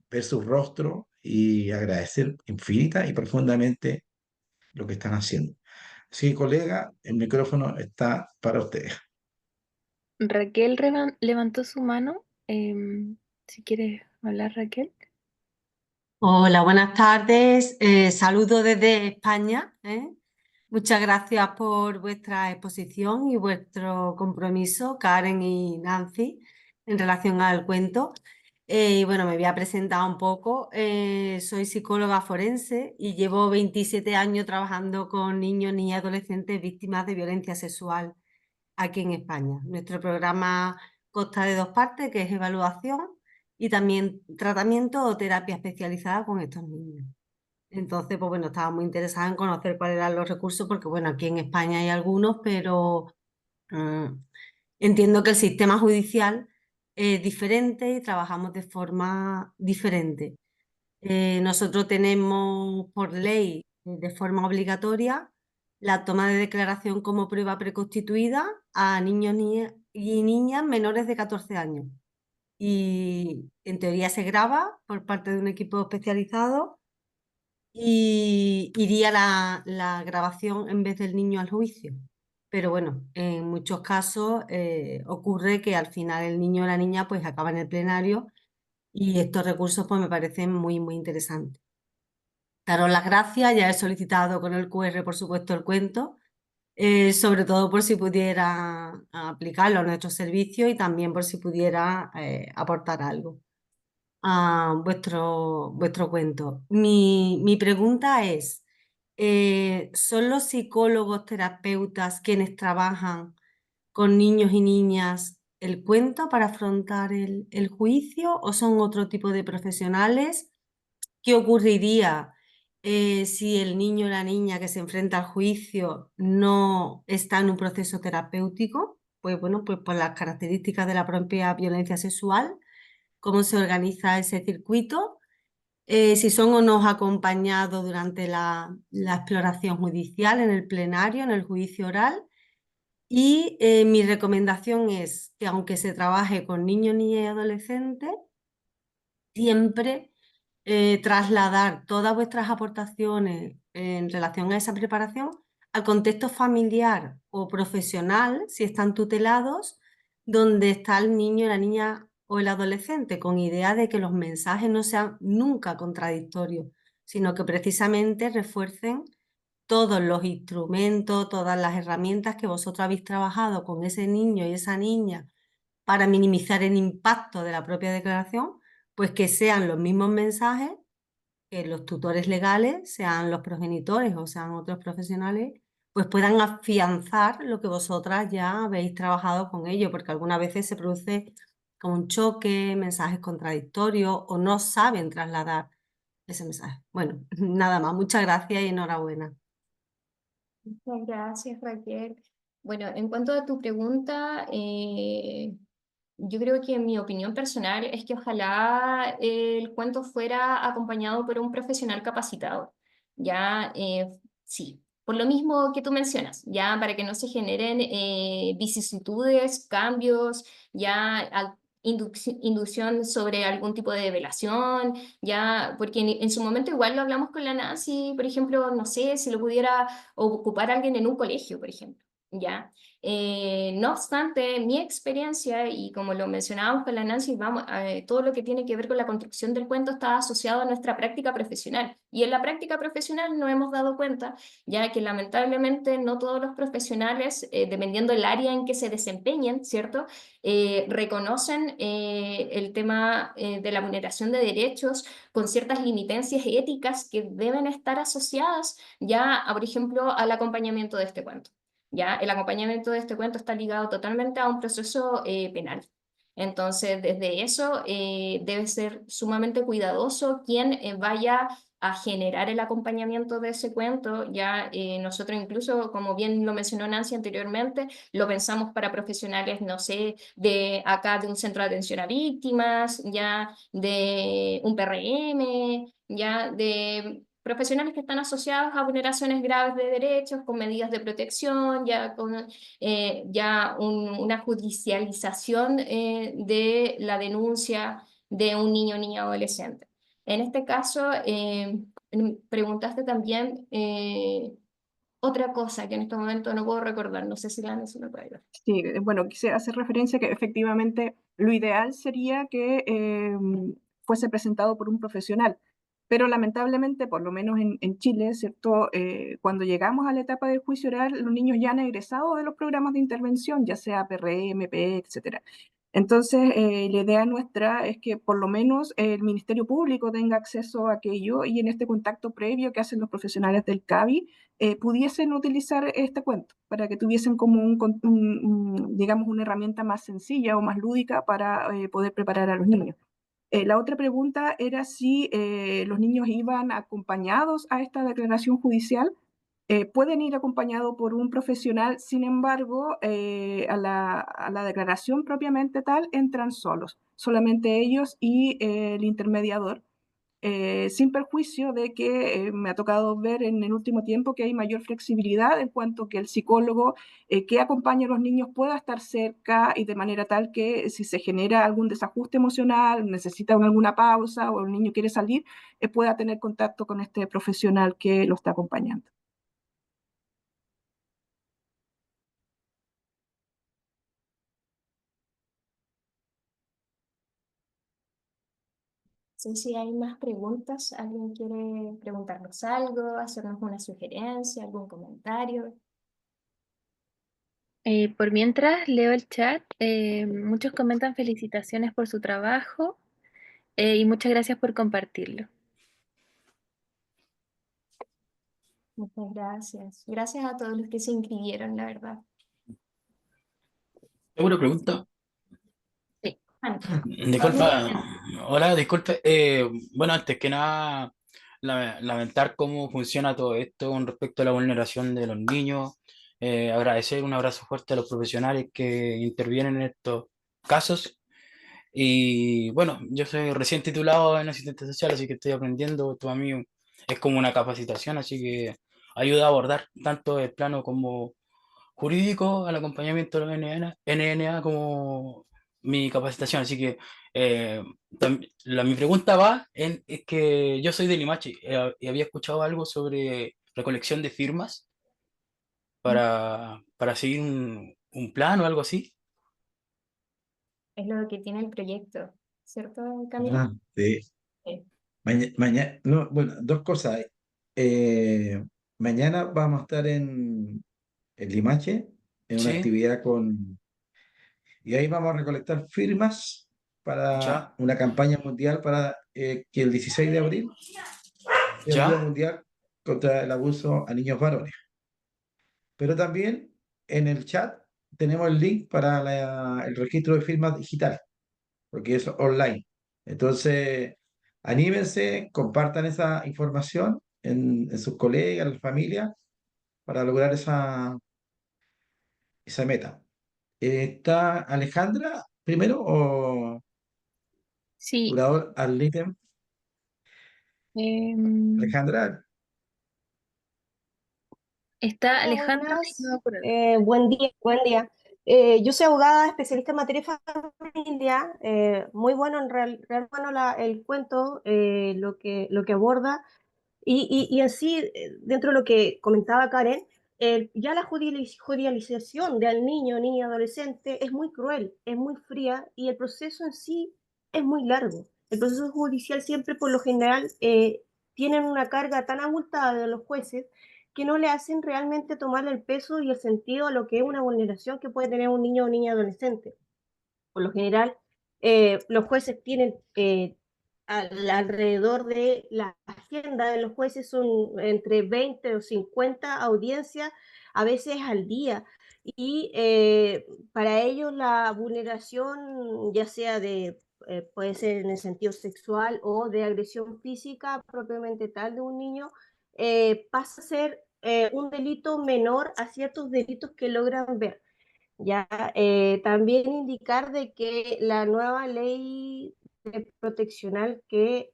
ver sus rostros y agradecer infinita y profundamente lo que están haciendo. Sí, colega, el micrófono está para ustedes. Raquel levantó su mano. Si quieres hablar, Raquel. Hola, buenas tardes. Saludo desde España. Muchas gracias por vuestra exposición y vuestro compromiso, Karen y Nancy, en relación al cuento. Y bueno, me voy a presentar un poco. Soy psicóloga forense y llevo 27 años trabajando con niños, niñas y adolescentes víctimas de violencia sexual aquí en España. Nuestro programa consta de dos partes, que es evaluación y también tratamiento o terapia especializada con estos niños. Entonces, pues bueno, estaba muy interesada en conocer cuáles eran los recursos, porque bueno, aquí en España hay algunos, pero entiendo que el sistema judicial es diferente y trabajamos de forma diferente. Nosotros tenemos por ley, de forma obligatoria, la toma de declaración como prueba preconstituida a niños y niñas menores de 14 años. Y en teoría se graba por parte de un equipo especializado y iría la grabación en vez del niño al juicio. Pero bueno, en muchos casos ocurre que al final el niño o la niña pues acaba en el plenario y estos recursos pues me parecen muy, muy interesantes. Daros las gracias, ya he solicitado con el QR, por supuesto, el cuento, sobre todo por si pudiera aplicarlo a nuestros servicios y también por si pudiera aportar algo a vuestro cuento. Mi pregunta es, ¿son los psicólogos, terapeutas quienes trabajan con niños y niñas el cuento para afrontar el juicio o son otro tipo de profesionales? ¿Qué ocurriría si el niño o la niña que se enfrenta al juicio no está en un proceso terapéutico? Pues bueno, pues por las características de la propia violencia sexual, cómo se organiza ese circuito, si son o no acompañados durante la exploración judicial, en el plenario, en el juicio oral. Y mi recomendación es que aunque se trabaje con niños, niñas y adolescentes, siempre trasladar todas vuestras aportaciones en relación a esa preparación al contexto familiar o profesional, si están tutelados, donde está el niño, la niña o el adolescente, con idea de que los mensajes no sean nunca contradictorios, sino que precisamente refuercen todos los instrumentos, todas las herramientas que vosotros habéis trabajado con ese niño y esa niña para minimizar el impacto de la propia declaración, pues que sean los mismos mensajes que los tutores legales, sean los progenitores o sean otros profesionales, pues puedan afianzar lo que vosotras ya habéis trabajado con ellos, porque algunas veces se produce como un choque, mensajes contradictorios o no saben trasladar ese mensaje. Bueno, nada más, muchas gracias y enhorabuena. Muchas gracias, Raquel. Bueno, en cuanto a tu pregunta, yo creo que mi opinión personal es que ojalá el cuento fuera acompañado por un profesional capacitado. Ya, sí, por lo mismo que tú mencionas, ya para que no se generen vicisitudes, cambios, ya inducción sobre algún tipo de develación, ya, porque en su momento igual lo hablamos con la Nancy, por ejemplo, no sé si lo pudiera ocupar alguien en un colegio, por ejemplo. ¿Ya? No obstante, mi experiencia, y como lo mencionábamos con la Nancy, vamos, todo lo que tiene que ver con la construcción del cuento está asociado a nuestra práctica profesional. Y en la práctica profesional nos hemos dado cuenta, ya que lamentablemente no todos los profesionales, dependiendo del área en que se desempeñen, ¿cierto? Reconocen el tema de la vulneración de derechos con ciertas limitancias éticas que deben estar asociadas ya, por ejemplo, al acompañamiento de este cuento. ¿Ya? El acompañamiento de este cuento está ligado totalmente a un proceso penal. Entonces, desde eso debe ser sumamente cuidadoso quien vaya a generar el acompañamiento de ese cuento. Ya nosotros incluso, como bien lo mencionó Nancy anteriormente, lo pensamos para profesionales, no sé, de acá de un centro de atención a víctimas, ya de un PRM, ya de profesionales que están asociados a vulneraciones graves de derechos, con medidas de protección, ya con una judicialización de la denuncia de un niño o niña adolescente. En este caso, preguntaste también otra cosa que en este momento no puedo recordar, no sé si la Nancy me puede ayudar. Sí, bueno, quise hacer referencia que efectivamente lo ideal sería que fuese presentado por un profesional, pero lamentablemente, por lo menos en Chile, ¿cierto? Cuando llegamos a la etapa del juicio oral, los niños ya han egresado de los programas de intervención, ya sea PRM, PE, etcétera. Entonces, la idea nuestra es que por lo menos el Ministerio Público tenga acceso a aquello y en este contacto previo que hacen los profesionales del CABI, pudiesen utilizar este cuento para que tuviesen como digamos, una herramienta más sencilla o más lúdica para poder preparar a los niños. La otra pregunta era si los niños iban acompañados a esta declaración judicial. Pueden ir acompañados por un profesional, sin embargo, a la declaración propiamente tal entran solos, solamente ellos y el intermediador. sin perjuicio de que me ha tocado ver en el último tiempo que hay mayor flexibilidad en cuanto que el psicólogo que acompaña a los niños pueda estar cerca y de manera tal que si se genera algún desajuste emocional, necesita alguna pausa o el niño quiere salir, pueda tener contacto con este profesional que lo está acompañando. No sé si hay más preguntas. ¿Alguien quiere preguntarnos algo, hacernos una sugerencia, algún comentario? Por mientras leo el chat, muchos comentan felicitaciones por su trabajo y muchas gracias por compartirlo. Muchas gracias. Gracias a todos los que se inscribieron, la verdad. Tengo una pregunta. Sí. Disculpa, hola, disculpe. Bueno, antes que nada, lamentar cómo funciona todo esto con respecto a la vulneración de los niños. Agradecer un abrazo fuerte a los profesionales que intervienen en estos casos. Y bueno, yo soy recién titulado en asistente social, así que estoy aprendiendo. Esto a mí es como una capacitación, así que ayuda a abordar tanto el plano como jurídico, al acompañamiento de los NNA como mi capacitación. Así que mi pregunta va en es que yo soy de Limache y había escuchado algo sobre recolección de firmas para seguir un plan o algo así. Es lo que tiene el proyecto, ¿cierto, Camilo? Ah, sí. Sí. Mañana, no, bueno, dos cosas. Eh, Mañana vamos a estar en Limache, en una Sí, actividad y ahí vamos a recolectar firmas para ya, una campaña mundial para que el 16 de abril sea el Día ya, Mundial contra el Abuso a Niños Varones. Pero también en el chat tenemos el link para el registro de firmas digital, porque es online. Entonces, anímense, compartan esa información en sus colegas, en la familia, para lograr esa meta. ¿Está Alejandra primero o Sí. curador al ítem? em, Alejandra, Está Hola, Alejandra y buenas. no me acuerdo. Buen día, buen día. Yo soy abogada especialista en materia de familia. Muy bueno, real bueno el cuento, lo que aborda. Y en sí, dentro de lo que comentaba Karen, ya la judicialización del niño, niña, adolescente es muy cruel, es muy fría y el proceso en sí es muy largo. El proceso judicial siempre, por lo general, tienen una carga tan abultada de los jueces que no le hacen realmente tomar el peso y el sentido a lo que es una vulneración que puede tener un niño o niña adolescente. Por lo general, los jueces tienen alrededor de la agenda de los jueces son entre 20 o 50 audiencias, a veces al día. Y para ellos la vulneración, ya sea puede ser en el sentido sexual o de agresión física propiamente tal de un niño, pasa a ser un delito menor a ciertos delitos que logran ver. Ya, también indicar de que la nueva ley proteccional que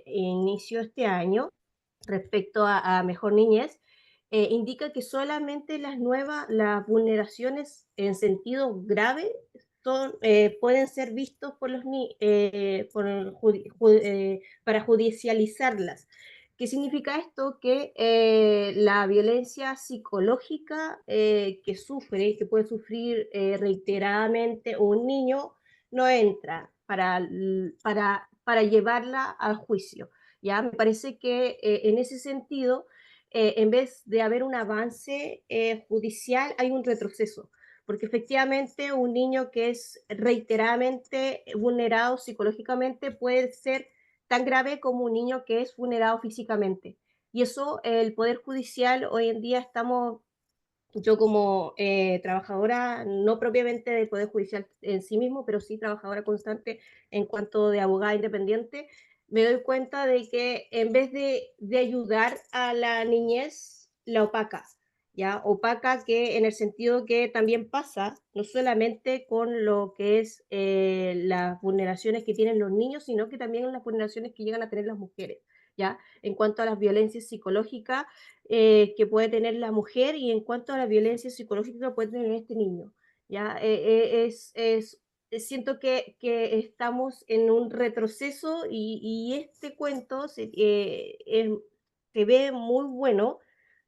inició este año respecto a Mejor Niñez, indica que solamente las vulneraciones en sentido grave pueden ser vistos por para judicializarlas. ¿Qué significa esto? Que la violencia psicológica que puede sufrir reiteradamente un niño no entra para llevarla al juicio. ¿Ya? Me parece que en ese sentido, en vez de haber un avance judicial, hay un retroceso, porque efectivamente un niño que es reiteradamente vulnerado psicológicamente puede ser tan grave como un niño que es vulnerado físicamente. Y eso, el Poder Judicial, hoy en día yo como trabajadora, no propiamente del Poder Judicial en sí mismo, pero sí trabajadora constante en cuanto de abogada independiente, me doy cuenta de que en vez de ayudar a la niñez, la opaca. ya opaca, que en el sentido que también pasa no solamente con lo que es las vulneraciones que tienen los niños, sino que también las vulneraciones que llegan a tener las mujeres, ya en cuanto a las violencias psicológicas que puede tener la mujer y en cuanto a la violencia psicológica que puede tener este niño, ya siento que estamos en un retroceso y este cuento se ve muy bueno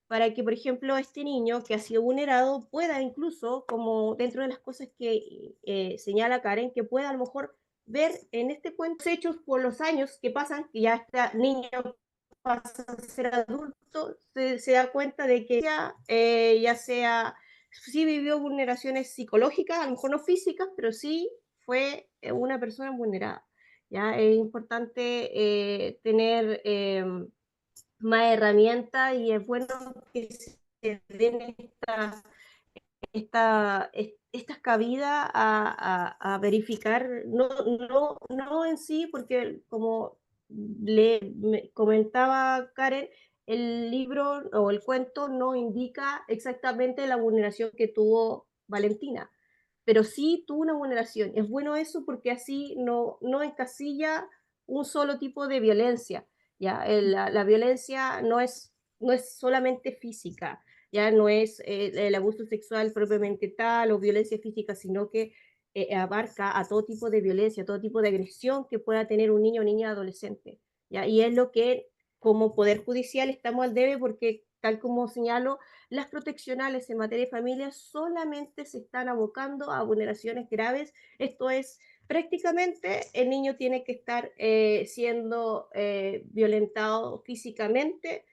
para que, por ejemplo, este niño que ha sido vulnerado pueda incluso, como dentro de las cosas que señala Karen, que pueda a lo mejor ver en este cuento hechos por los años que pasan, que ya este niño pasa a ser adulto, se da cuenta de que ya sea, sí vivió vulneraciones psicológicas, a lo mejor no físicas, pero sí fue una persona vulnerada. ¿Ya? Es importante tener más herramientas y es bueno que se den estas cabidas a verificar, no en sí, porque como me comentaba Karen, el libro o el cuento no indica exactamente la vulneración que tuvo Valentina, pero sí tuvo una vulneración. Es bueno eso porque así no encasilla un solo tipo de violencia. ¿Ya? La violencia no es solamente física, ya no es el abuso sexual propiamente tal o violencia física, sino que abarca a todo tipo de violencia, a todo tipo de agresión que pueda tener un niño o niña adolescente. ¿Ya? Y es lo que como Poder Judicial estamos al debe porque, tal como señalo, las proteccionales en materia de familia solamente se están abocando a vulneraciones graves. Esto es, prácticamente el niño tiene que estar siendo violentado físicamente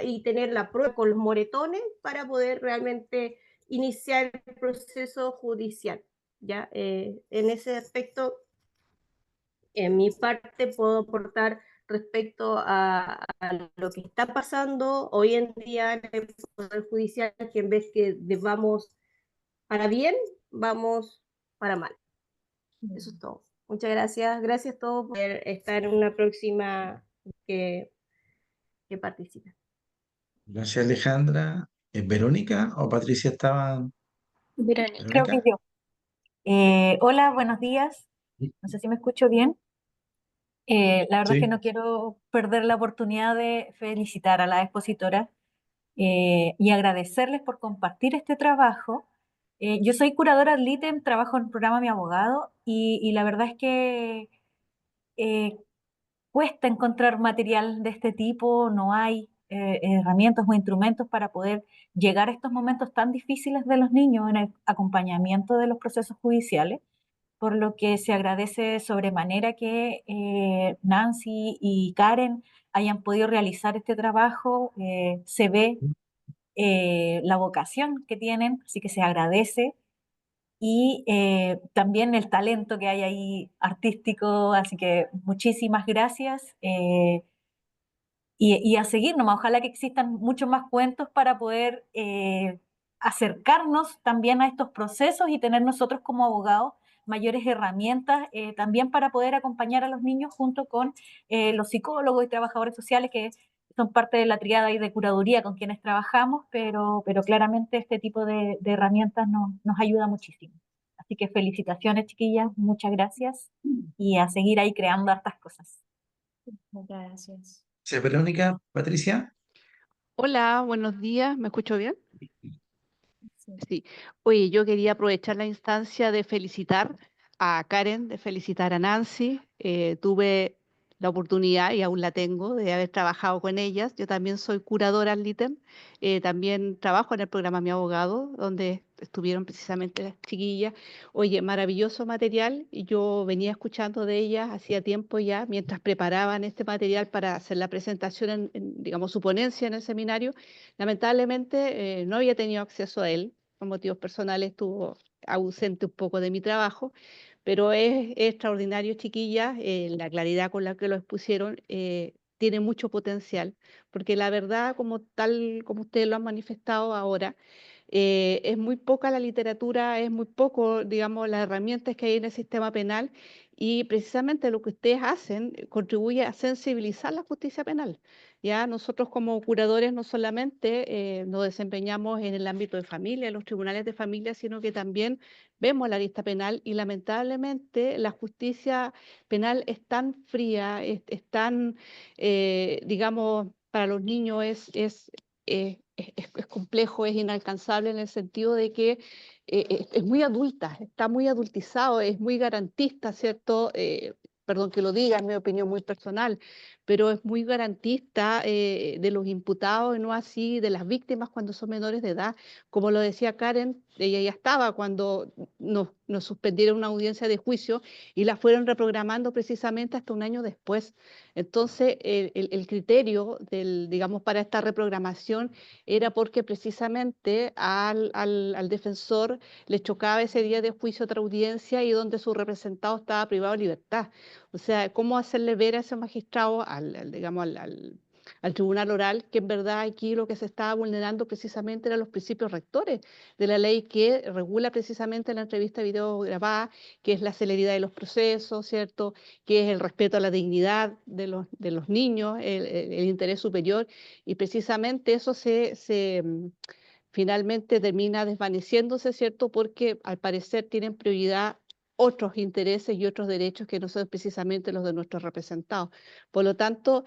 y tener la prueba con los moretones para poder realmente iniciar el proceso judicial. ¿Ya? En ese aspecto, en mi parte puedo aportar respecto a lo que está pasando hoy en día en el Poder Judicial, que en vez que vamos para bien, vamos para mal. Eso es todo. Muchas gracias. Gracias a todos por estar en una próxima que, que participe. Gracias, Alejandra. ¿Verónica o Patricia estaban? Verónica. Creo que ¿Verónica? yo. Hola, buenos días. No sé si me escucho bien. La verdad es que Sí. no quiero perder la oportunidad de felicitar a la expositora y agradecerles por compartir este trabajo. Yo soy curadora ad litem, trabajo en el programa Mi Abogado y la verdad es que eh, cuesta encontrar material de este tipo, no hay herramientas o instrumentos para poder llegar a estos momentos tan difíciles de los niños en el acompañamiento de los procesos judiciales, por lo que se agradece sobremanera que Nancy y Karen hayan podido realizar este trabajo. Se ve la vocación que tienen, así que se agradece. Y también el talento que hay ahí artístico, así que muchísimas gracias. Y a seguir nomás, ojalá que existan muchos más cuentos para poder acercarnos también a estos procesos y tener nosotros como abogados mayores herramientas también para poder acompañar a los niños junto con los psicólogos y trabajadores sociales que son parte de la triada y de curaduría con quienes trabajamos, pero claramente este tipo de herramientas nos ayuda muchísimo. Así que felicitaciones, chiquillas, muchas gracias y a seguir ahí creando hartas cosas. Gracias. Sí, Verónica, Patricia. Hola, buenos días, ¿me escucho bien? Sí. Sí. Oye, yo quería aprovechar la instancia de felicitar a Karen, de felicitar a Nancy. Tuve la oportunidad, y aún la tengo, de haber trabajado con ellas. Yo también soy curadora al ITEM. También trabajo en el programa Mi Abogado, donde estuvieron precisamente las chiquillas. Oye, maravilloso material. Y yo venía escuchando de ellas hacía tiempo ya, mientras preparaban este material para hacer la presentación digamos, su ponencia en el seminario. Lamentablemente no había tenido acceso a él, por motivos personales estuvo ausente un poco de mi trabajo, pero es extraordinario, chiquillas, la claridad con la que lo expusieron tiene mucho potencial, porque la verdad, como tal, como ustedes lo han manifestado ahora, Es muy poca la literatura, es muy poco, digamos, las herramientas que hay en el sistema penal y precisamente lo que ustedes hacen contribuye a sensibilizar la justicia penal. Ya nosotros como curadores no solamente nos desempeñamos en el ámbito de familia, en los tribunales de familia, sino que también vemos la lista penal y lamentablemente la justicia penal es tan fría, es tan, digamos, para los niños es complejo, es inalcanzable en el sentido de que es muy adulta, está muy adultizado, es muy garantista, ¿cierto? Perdón que lo diga, es mi opinión muy personal, pero es muy garantista de los imputados y no así de las víctimas cuando son menores de edad. Como lo decía Karen, ella ya estaba cuando nos suspendieron una audiencia de juicio y la fueron reprogramando precisamente hasta un año después. Entonces, el criterio digamos, para esta reprogramación era porque precisamente al defensor le chocaba ese día de juicio otra audiencia y donde su representado estaba privado de libertad. O sea, ¿cómo hacerle ver a ese magistrado, digamos, al tribunal oral, que en verdad aquí lo que se estaba vulnerando precisamente eran los principios rectores de la ley que regula precisamente la entrevista video grabada, que es la celeridad de los procesos, ¿cierto? Que es el respeto a la dignidad de los niños, el interés superior, y precisamente eso finalmente termina desvaneciéndose, ¿cierto? Porque al parecer tienen prioridad otros intereses y otros derechos que no son precisamente los de nuestros representados. Por lo tanto,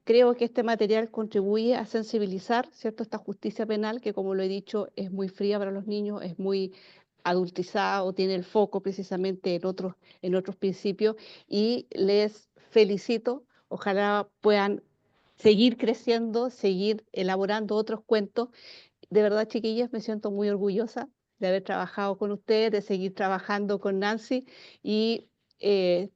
creo que este material contribuye a sensibilizar, ¿cierto?, esta justicia penal que, como lo he dicho, es muy fría para los niños, es muy adultizada o tiene el foco precisamente en otros principios y les felicito. Ojalá puedan seguir creciendo, seguir elaborando otros cuentos. De verdad, chiquillas, me siento muy orgullosa de haber trabajado con ustedes, de seguir trabajando con Nancy y eh,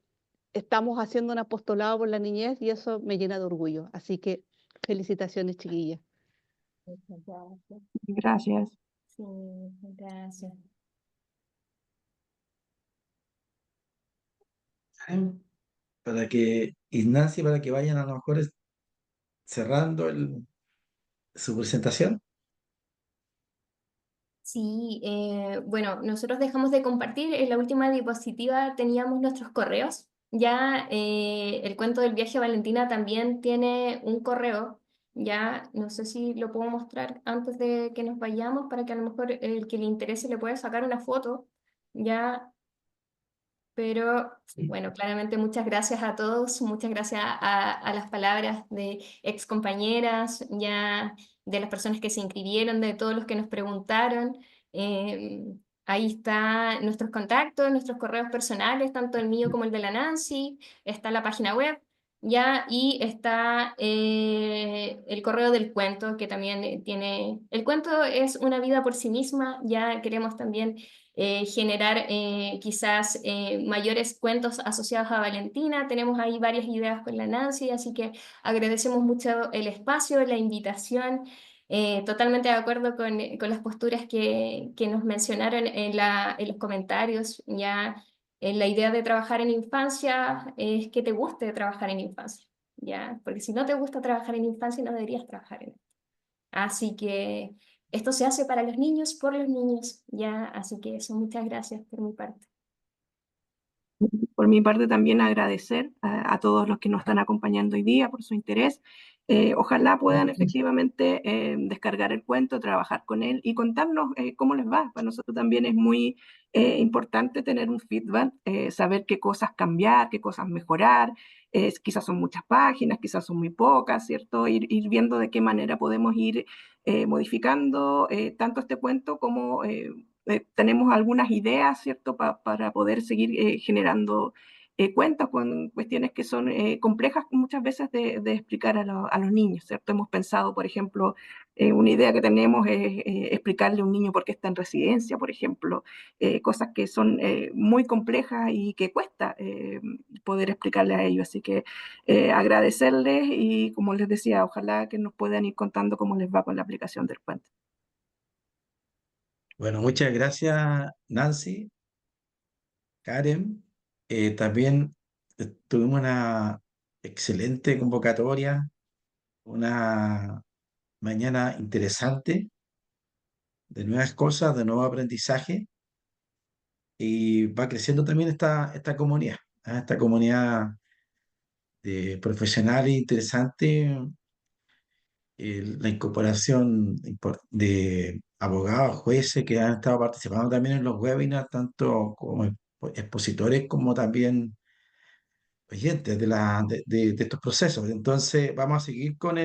estamos haciendo un apostolado por la niñez y eso me llena de orgullo. Así que felicitaciones, chiquillas. Muchas gracias. Gracias. Sí, gracias. Para que, Ignacia, para que vayan a lo mejor cerrando su presentación. Sí, bueno, nosotros dejamos de compartir. En la última diapositiva teníamos nuestros correos. Ya el cuento del viaje a Valentina también tiene un correo. Ya no sé si lo puedo mostrar antes de que nos vayamos para que a lo mejor el que le interese le pueda sacar una foto. Ya, pero bueno, claramente muchas gracias a todos, muchas gracias a las palabras de ex compañeras, ya de las personas que se inscribieron, de todos los que nos preguntaron. Eh, Ahí están nuestros contactos, nuestros correos personales, tanto el mío como el de la Nancy, está la página web, ya, y está el correo del cuento, que también tiene... El cuento es una vida por sí misma, ya queremos también generar quizás mayores cuentos asociados a Valentina. Tenemos ahí varias ideas con la Nancy, así que agradecemos mucho el espacio, la invitación. Totalmente de acuerdo con las posturas que nos mencionaron en los comentarios. Ya la idea de trabajar en infancia es que te guste trabajar en infancia, ¿ya? Porque si no te gusta trabajar en infancia, no deberías trabajar en... Así que esto se hace para los niños, por los niños, ya, así que eso, muchas gracias por mi parte. Por mi parte también agradecer a todos los que nos están acompañando hoy día por su interés. Ojalá puedan efectivamente descargar el cuento, trabajar con él y contarnos cómo les va. Para nosotros también es muy importante tener un feedback, saber qué cosas cambiar, qué cosas mejorar. Quizás son muchas páginas, quizás son muy pocas, ¿cierto? Ir viendo de qué manera podemos ir modificando tanto este cuento como tenemos algunas ideas, ¿cierto?, para poder seguir generando cuentas con cuestiones que son complejas muchas veces de explicar a los niños, ¿cierto? Hemos pensado, por ejemplo, una idea que tenemos es explicarle a un niño por qué está en residencia, por ejemplo, cosas que son muy complejas y que cuesta poder explicarle a ellos. Así que agradecerles y, como les decía, ojalá que nos puedan ir contando cómo les va con la aplicación del cuento. Bueno, muchas gracias, Nancy, Karen. También tuvimos una excelente convocatoria, una mañana interesante. de nuevas cosas, de nuevo aprendizaje, y va creciendo también esta comunidad, ¿ah? Esta comunidad de profesionales interesante, la incorporación de abogados, jueces que han estado participando también en los webinars, tanto como expositores como también oyentes de estos procesos. Entonces, vamos a seguir con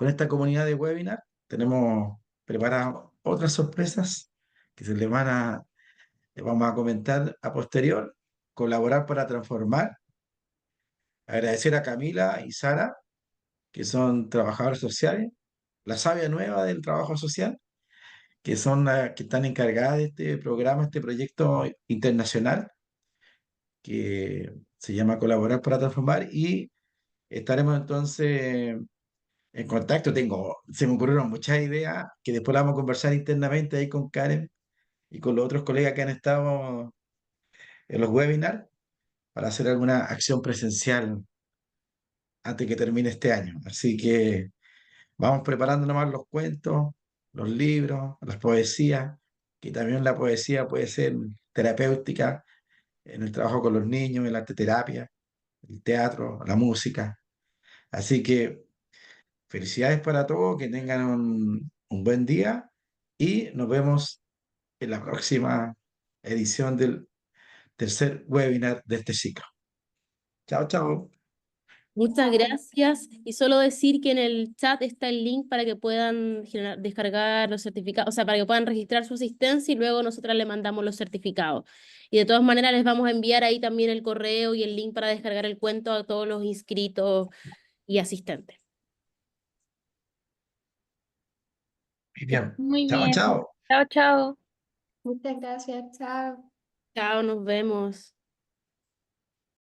esta comunidad de webinar. Tenemos preparadas otras sorpresas que les vamos a comentar a posterior. Colaborar para transformar. Agradecer a Camila y Sara, que son trabajadores sociales, la savia nueva del trabajo social, que son las que están encargadas de este programa, este proyecto internacional, que se llama Colaborar para Transformar, y estaremos entonces en contacto. Se me ocurrieron muchas ideas que después las vamos a conversar internamente ahí con Karen y con los otros colegas que han estado en los webinars para hacer alguna acción presencial antes que termine este año. Así que vamos preparando nomás los cuentos, los libros, las poesías, que también la poesía puede ser terapéutica en el trabajo con los niños, en la arteterapia, el teatro, la música. Así que felicidades para todos, que tengan un buen día y nos vemos en la próxima edición del tercer webinar de este ciclo. Chao, chao. Muchas gracias. Y solo decir que en el chat está el link para que puedan descargar los certificados, o sea, para que puedan registrar su asistencia y luego nosotras le mandamos los certificados. Y de todas maneras les vamos a enviar ahí también el correo y el link para descargar el cuento a todos los inscritos y asistentes. Bien. Muy Chao, bien. chao. Chao, chao. Muchas gracias, chao. Chao, nos vemos.